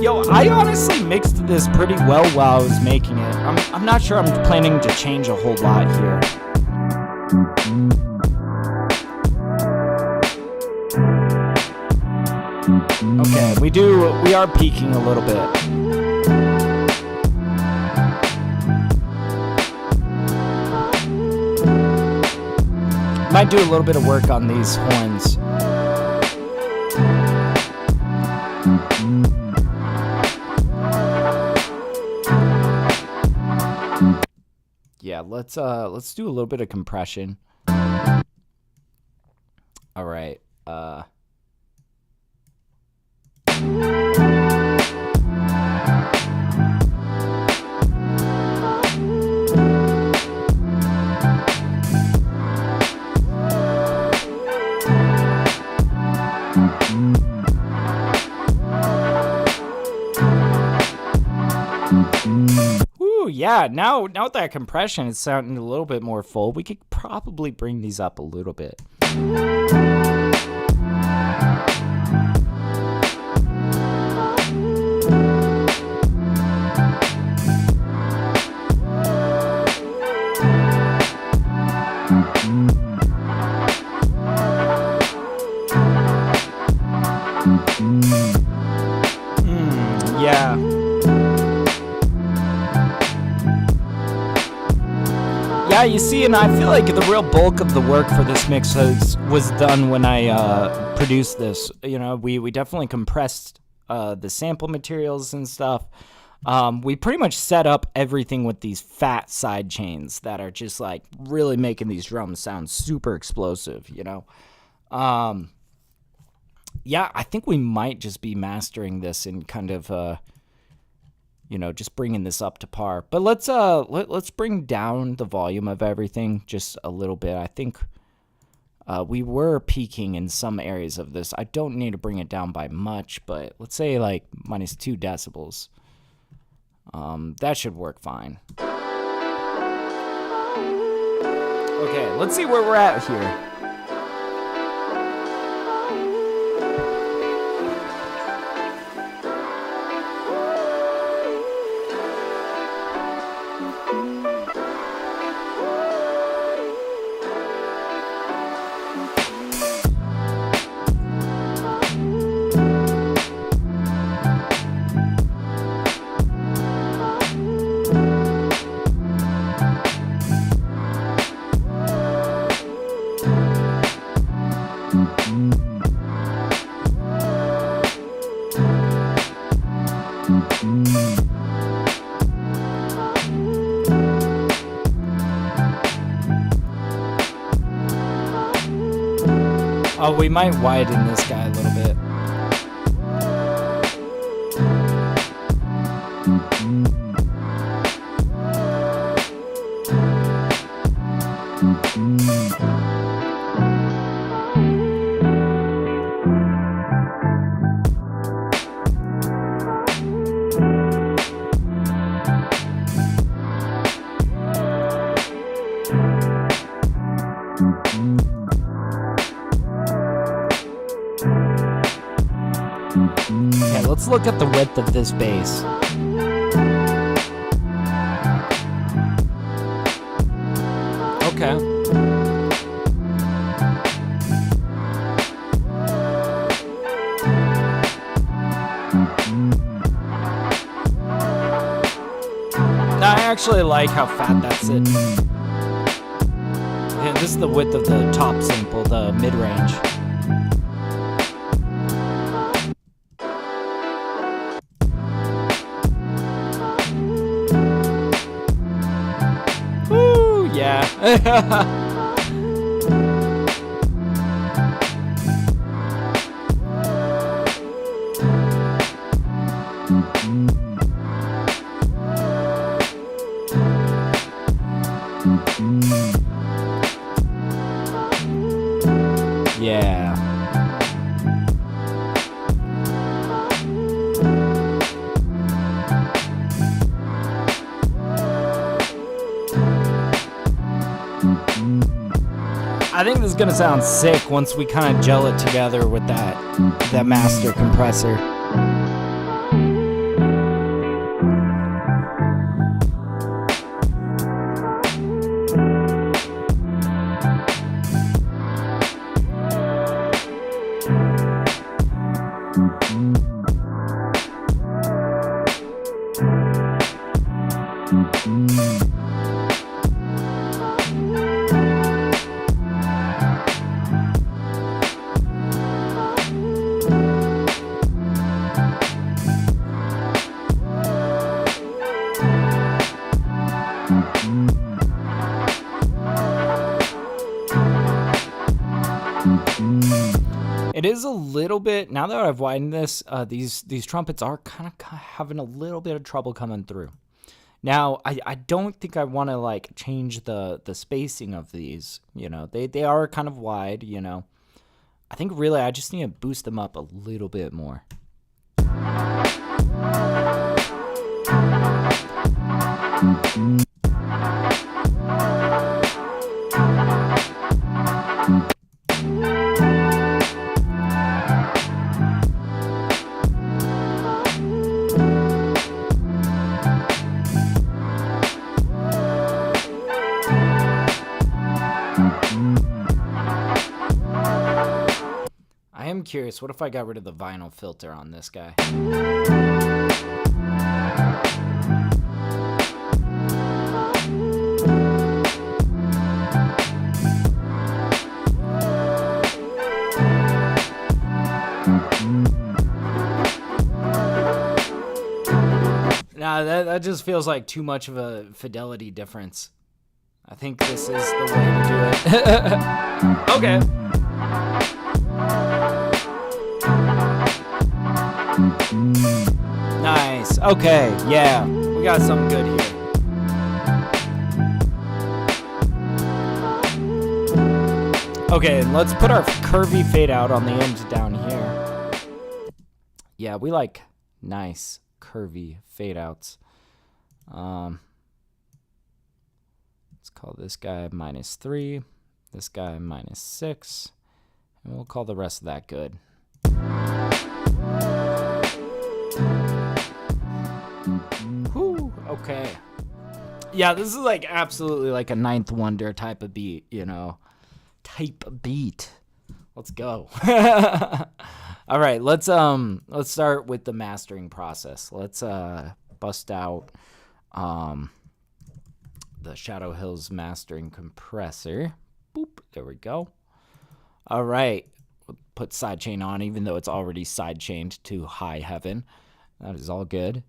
Yo, I honestly mixed this pretty well while I was making it. I'm not sure I'm planning to change a whole lot here. Okay, we are peaking a little bit. Might do a little bit of work on these horns. Yeah, let's do a little bit of compression. All right. Yeah, now with that compression, it's sounding a little bit more full. We could probably bring these up a little bit. Yeah. Yeah, you see, and I feel like the real bulk of the work for this mix was done when I produced this. You know, we definitely compressed the sample materials and stuff. We pretty much set up everything with these fat side chains that are just like really making these drums sound super explosive, you know. Yeah, I think we might just be mastering this and kind of you know, just bringing this up to par. But let's bring down the volume of everything just a little bit. I think we were peaking in some areas of this. I don't need to bring it down by much, but let's say like -2 decibels. That should work fine. Okay, let's see where we're at here. Oh, we might widen this guy a little bit. Okay, let's look at the width of this bass. Okay. Now, I actually like how fat that's sitting. Yeah, this is the width of the top sample, the mid-range. Woo, yeah. Yeah. I think this is gonna sound sick once we kind of gel it together with that master compressor. little bit, now that I've widened this, these trumpets are kind of having a little bit of trouble coming through. Now, I don't think I want to like change the spacing of these, you know. They are kind of wide, you know. I think really I just need to boost them up a little bit more. I am curious, what if I got rid of the vinyl filter on this guy? Nah, that just feels like too much of a fidelity difference. I think this is the way to do it. Okay. Nice. Okay, yeah. We got something good here. Okay, let's put our curvy fade out on the end down here. Yeah, we like nice curvy fade outs. Let's call this guy -3, this guy -6, and we'll call the rest of that good. Whew, okay. Yeah, this is like absolutely like a ninth wonder type of beat, you know. Type beat. Let's go. All right, let's start with the mastering process. Let's bust out the Shadow Hills mastering compressor. Boop, there we go. All right, we'll put sidechain on, even though it's already sidechained to high heaven. That is all good.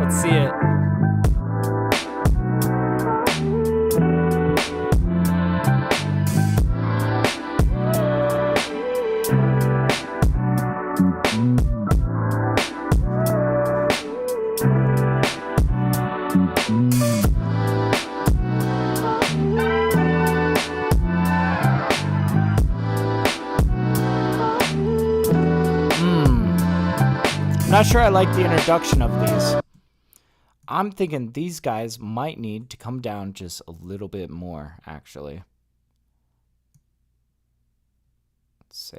Let's see it. Not sure I like the introduction of these. I'm thinking these guys might need to come down just a little bit more, actually. Let's see.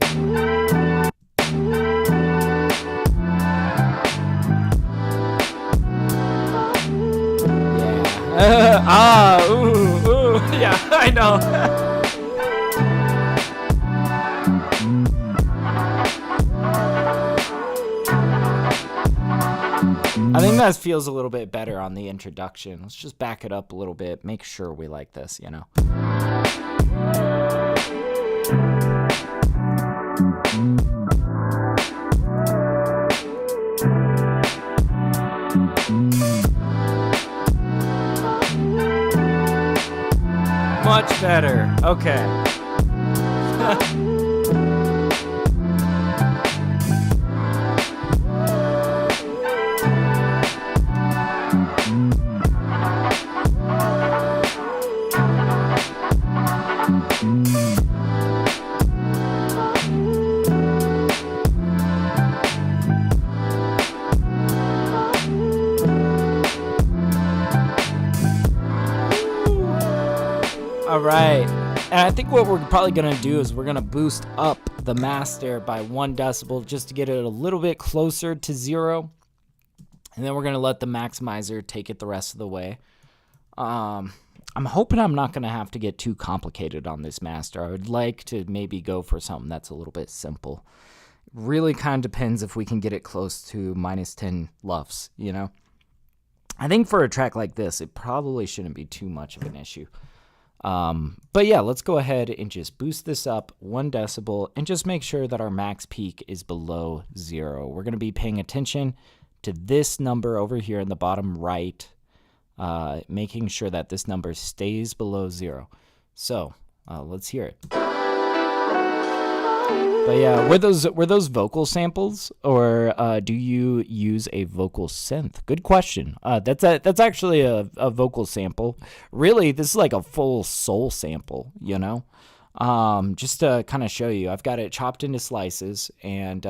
Yeah. Ooh, yeah, I know. I think that feels a little bit better on the introduction. Let's just back it up a little bit, make sure we like this, you know. Much better. Okay. All right. And I think what we're probably going to do is we're going to boost up the master by 1 decibel just to get it a little bit closer to 0. And then we're going to let the maximizer take it the rest of the way. I'm hoping I'm not going to have to get too complicated on this master. I would like to maybe go for something that's a little bit simple. Really kind of depends if we can get it close to -10 LUFS, you know? I think for a track like this, it probably shouldn't be too much of an issue. But yeah, let's go ahead and just boost this up 1 decibel and just make sure that our max peak is below 0. We're going to be paying attention to this number over here in the bottom right, making sure that this number stays below 0. So let's hear it. But yeah, were those vocal samples, or do you use a vocal synth? Good question. That's actually a vocal sample. Really, this is like a full soul sample, you know? Just to kind of show you, I've got it chopped into slices, and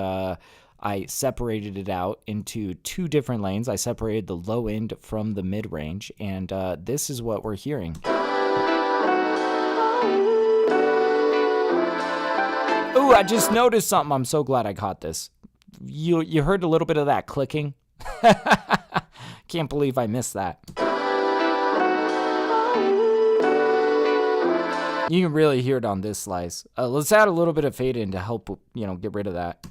I separated it out into 2 different lanes. I separated the low end from the mid range, and this is what we're hearing. Ooh, I just noticed something. I'm so glad I caught this. You heard a little bit of that clicking? Can't believe I missed that. You can really hear it on this slice. Let's add a little bit of fade in to help, get rid of that.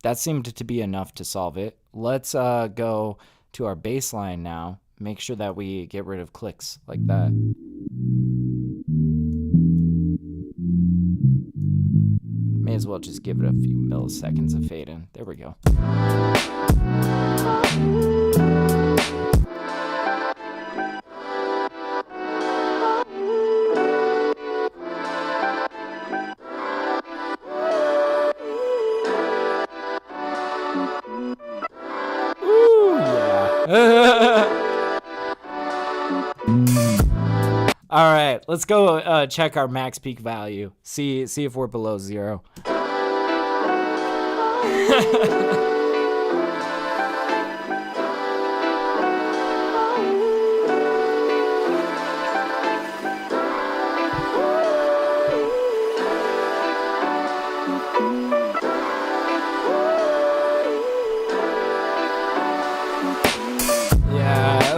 That seemed to be enough to solve it. Let's go to our bass line now. Make sure that we get rid of clicks like that. May as well just give it a few milliseconds of fade in. There we go. Ooh, yeah. All right, let's go check our max peak value. See if we're below 0.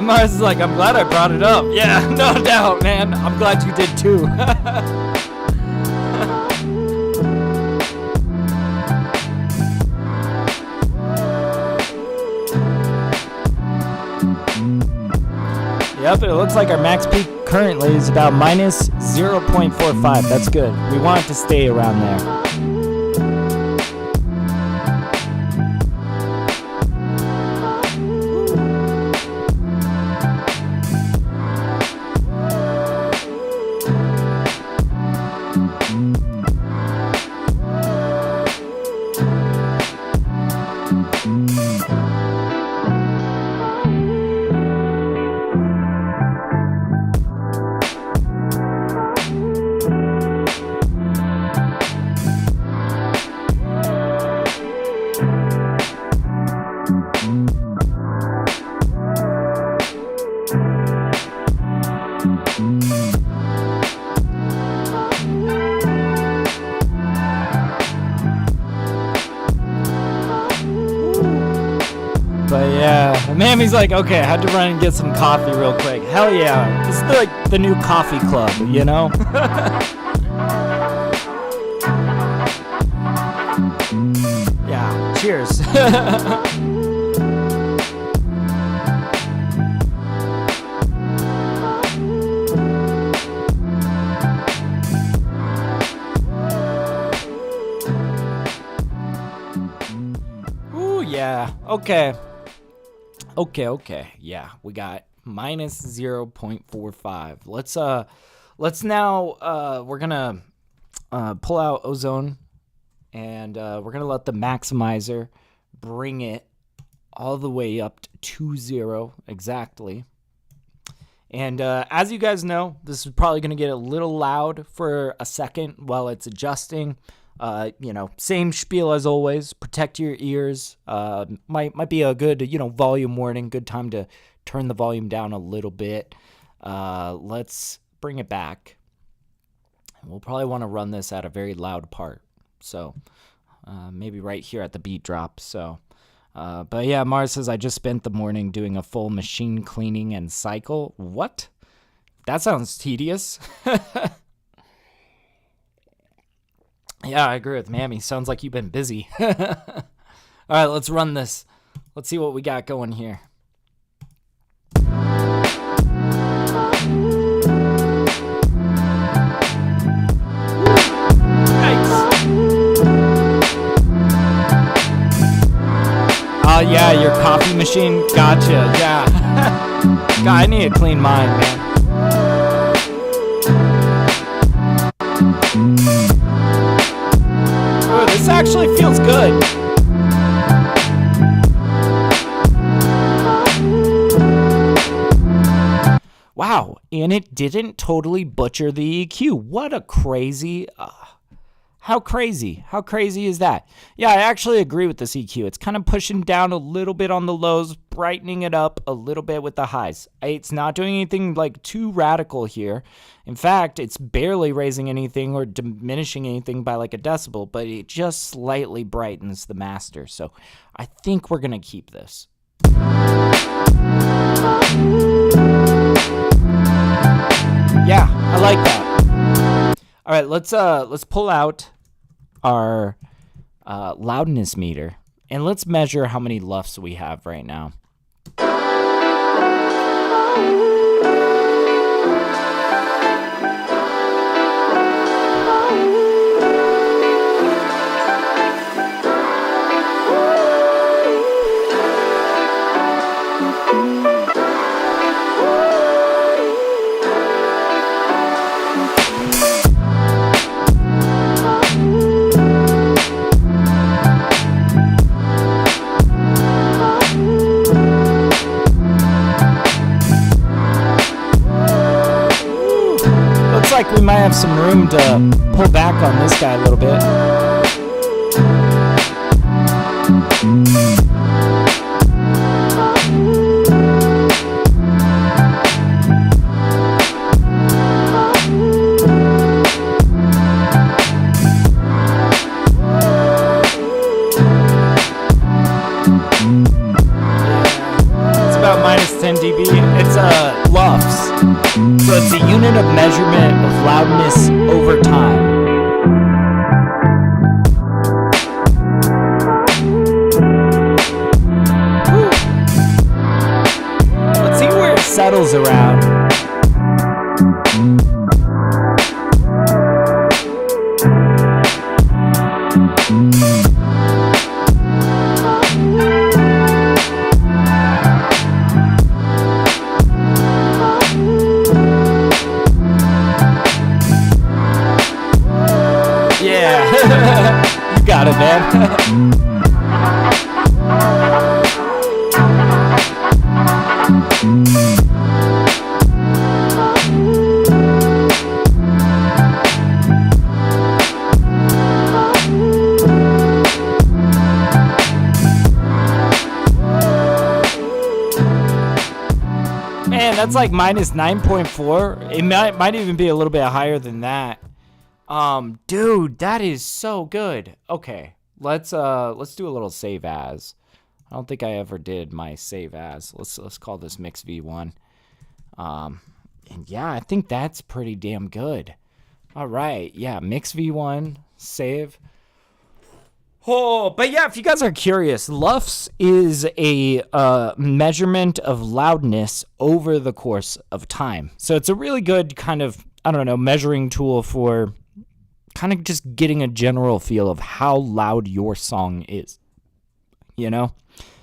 Mars is like, I'm glad I brought it up. Yeah, no doubt, man. I'm glad you did too. Yep, it looks like our max peak currently is about minus 0.45. That's good. We want it to stay around there. But yeah, Mammy's like, okay, I had to run and get some coffee real quick. Hell yeah, this is like the new coffee club, you know? Yeah, cheers. Ooh, yeah, okay. Okay. Yeah, we got minus 0.45. Let's now, we're gonna pull out Ozone, and we're gonna let the maximizer bring it all the way up to 0 exactly. And as you guys know, this is probably gonna get a little loud for a second while it's adjusting. Same spiel as always. Protect your ears. Might be a good, volume warning. Good time to turn the volume down a little bit. Let's bring it back. We'll probably want to run this at a very loud part. So maybe right here at the beat drop. So, but yeah, Mars says, I just spent the morning doing a full machine cleaning and cycle. What? That sounds tedious. Yeah, I agree with Mammy. Sounds like you've been busy. All right, let's run this. Let's see what we got going here. Oh, yeah, your coffee machine? Gotcha, yeah. God, I need to clean mine, man. Oh, this actually feels good. Wow, and it didn't totally butcher the EQ. What a crazy... How crazy is that? Yeah, I actually agree with this EQ. It's kind of pushing down a little bit on the lows, brightening it up a little bit with the highs. It's not doing anything like too radical here. In fact, it's barely raising anything or diminishing anything by like a decibel, but it just slightly brightens the master. So I think we're going to keep this. Yeah, I like that. All right, let's pull out our loudness meter and let's measure how many LUFs we have right now. Like we might have some room to pull back on this guy a little bit. It's about minus 10 dB. It's LUFs. So it's a unit of measurement of loudness over time. Whew. Let's see where it settles around. You got it, man. Man, that's like minus 9.4. It might even be a little bit higher than that. Dude, that is so good. Okay, let's do a little save as. I don't think I ever did my save as. Let's call this mix v1. And yeah, I think that's pretty damn good. All right, yeah, mix v1, save. Oh, but yeah, if you guys are curious, LUFS is a measurement of loudness over the course of time. So it's a really good kind of, I don't know, measuring tool for kind of just getting a general feel of how loud your song is, you know?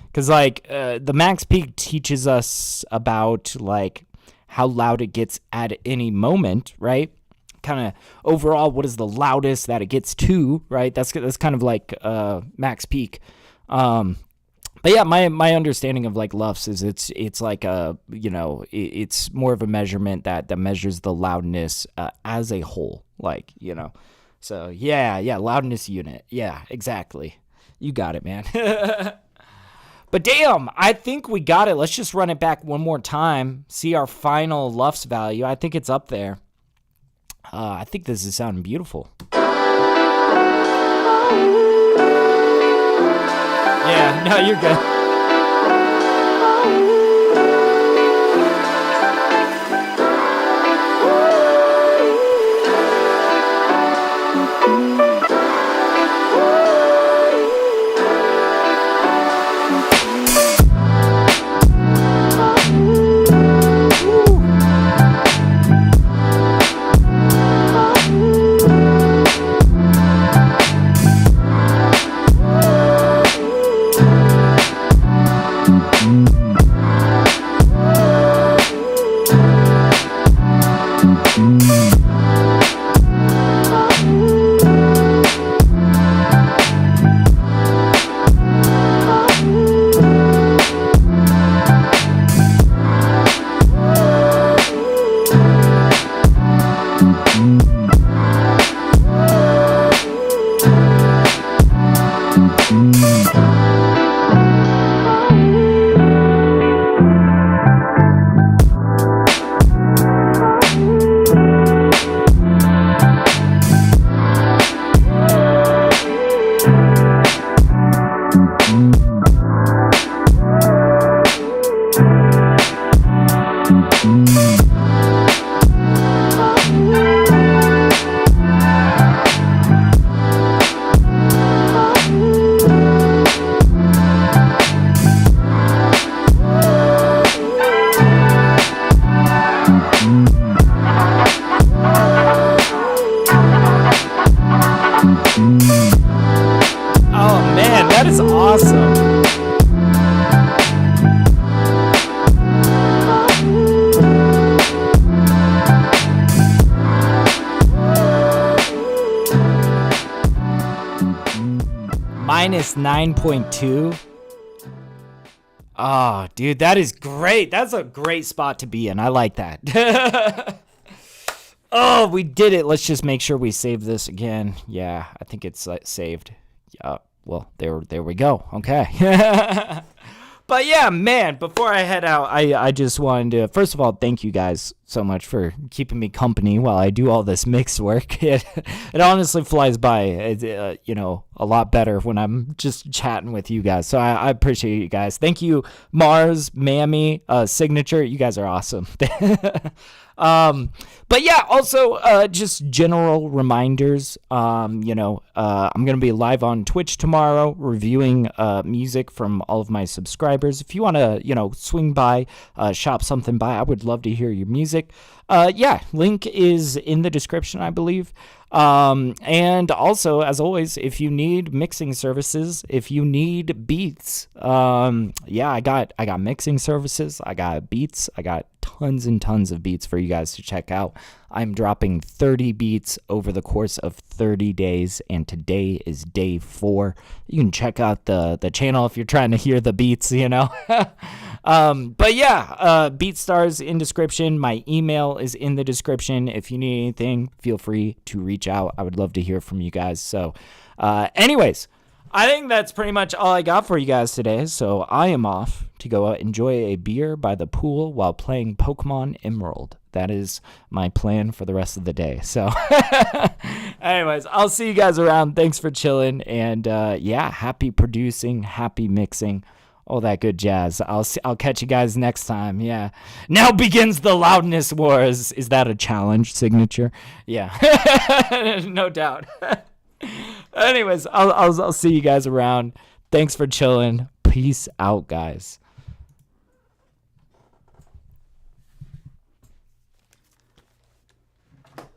Because, like, the max peak teaches us about, like, how loud it gets at any moment, right? Kind of overall, what is the loudest that it gets to, right? That's kind of like max peak. But yeah, my understanding of like LUFS is it's like a, you know, it's more of a measurement that measures the loudness as a whole, like, you know. So yeah, loudness unit. Yeah, exactly. You got it, man. But damn, I think we got it. Let's just run it back one more time. See our final LUFS value. I think it's up there. I think this is sounding beautiful. Yeah, no, you're good. Minus 9.2. Oh, dude, that is great. That's a great spot to be in. I like that. Oh, we did it. Let's just make sure we save this again. Yeah, I think it's saved. Yeah, well, there we go. Okay. But yeah, man, before I head out, I just wanted to, first of all, thank you guys so much for keeping me company while I do all this mix work. It honestly flies by, a lot better when I'm just chatting with you guys. So I appreciate you guys. Thank you, Mars, Mammy, Signature. You guys are awesome. But yeah, also, just general reminders. I'm going to be live on Twitch tomorrow reviewing, music from all of my subscribers. If you want to, swing by, shop something by, I would love to hear your music. Link is in the description, I believe. And also, as always, if you need mixing services, if you need beats, I got mixing services, I got beats, I got tons and tons of beats for you guys to check out. I'm dropping 30 beats over the course of 30 days, and today is day 4. You can check out the channel if you're trying to hear the beats, BeatStars in description. My email is in the description. If you need anything, feel free to reach out. I would love to hear from you guys. So, anyways, I think that's pretty much all I got for you guys today. So I am off to go out, enjoy a beer by the pool while playing Pokemon Emerald. That is my plan for the rest of the day. So anyways, I'll see you guys around. Thanks for chilling. And happy producing, happy mixing, all that good jazz. I'll catch you guys next time. Yeah. Now begins the loudness wars. Is that a challenge, Signature? Yeah. No doubt. Anyways, I'll see you guys around. Thanks for chilling. Peace out, guys.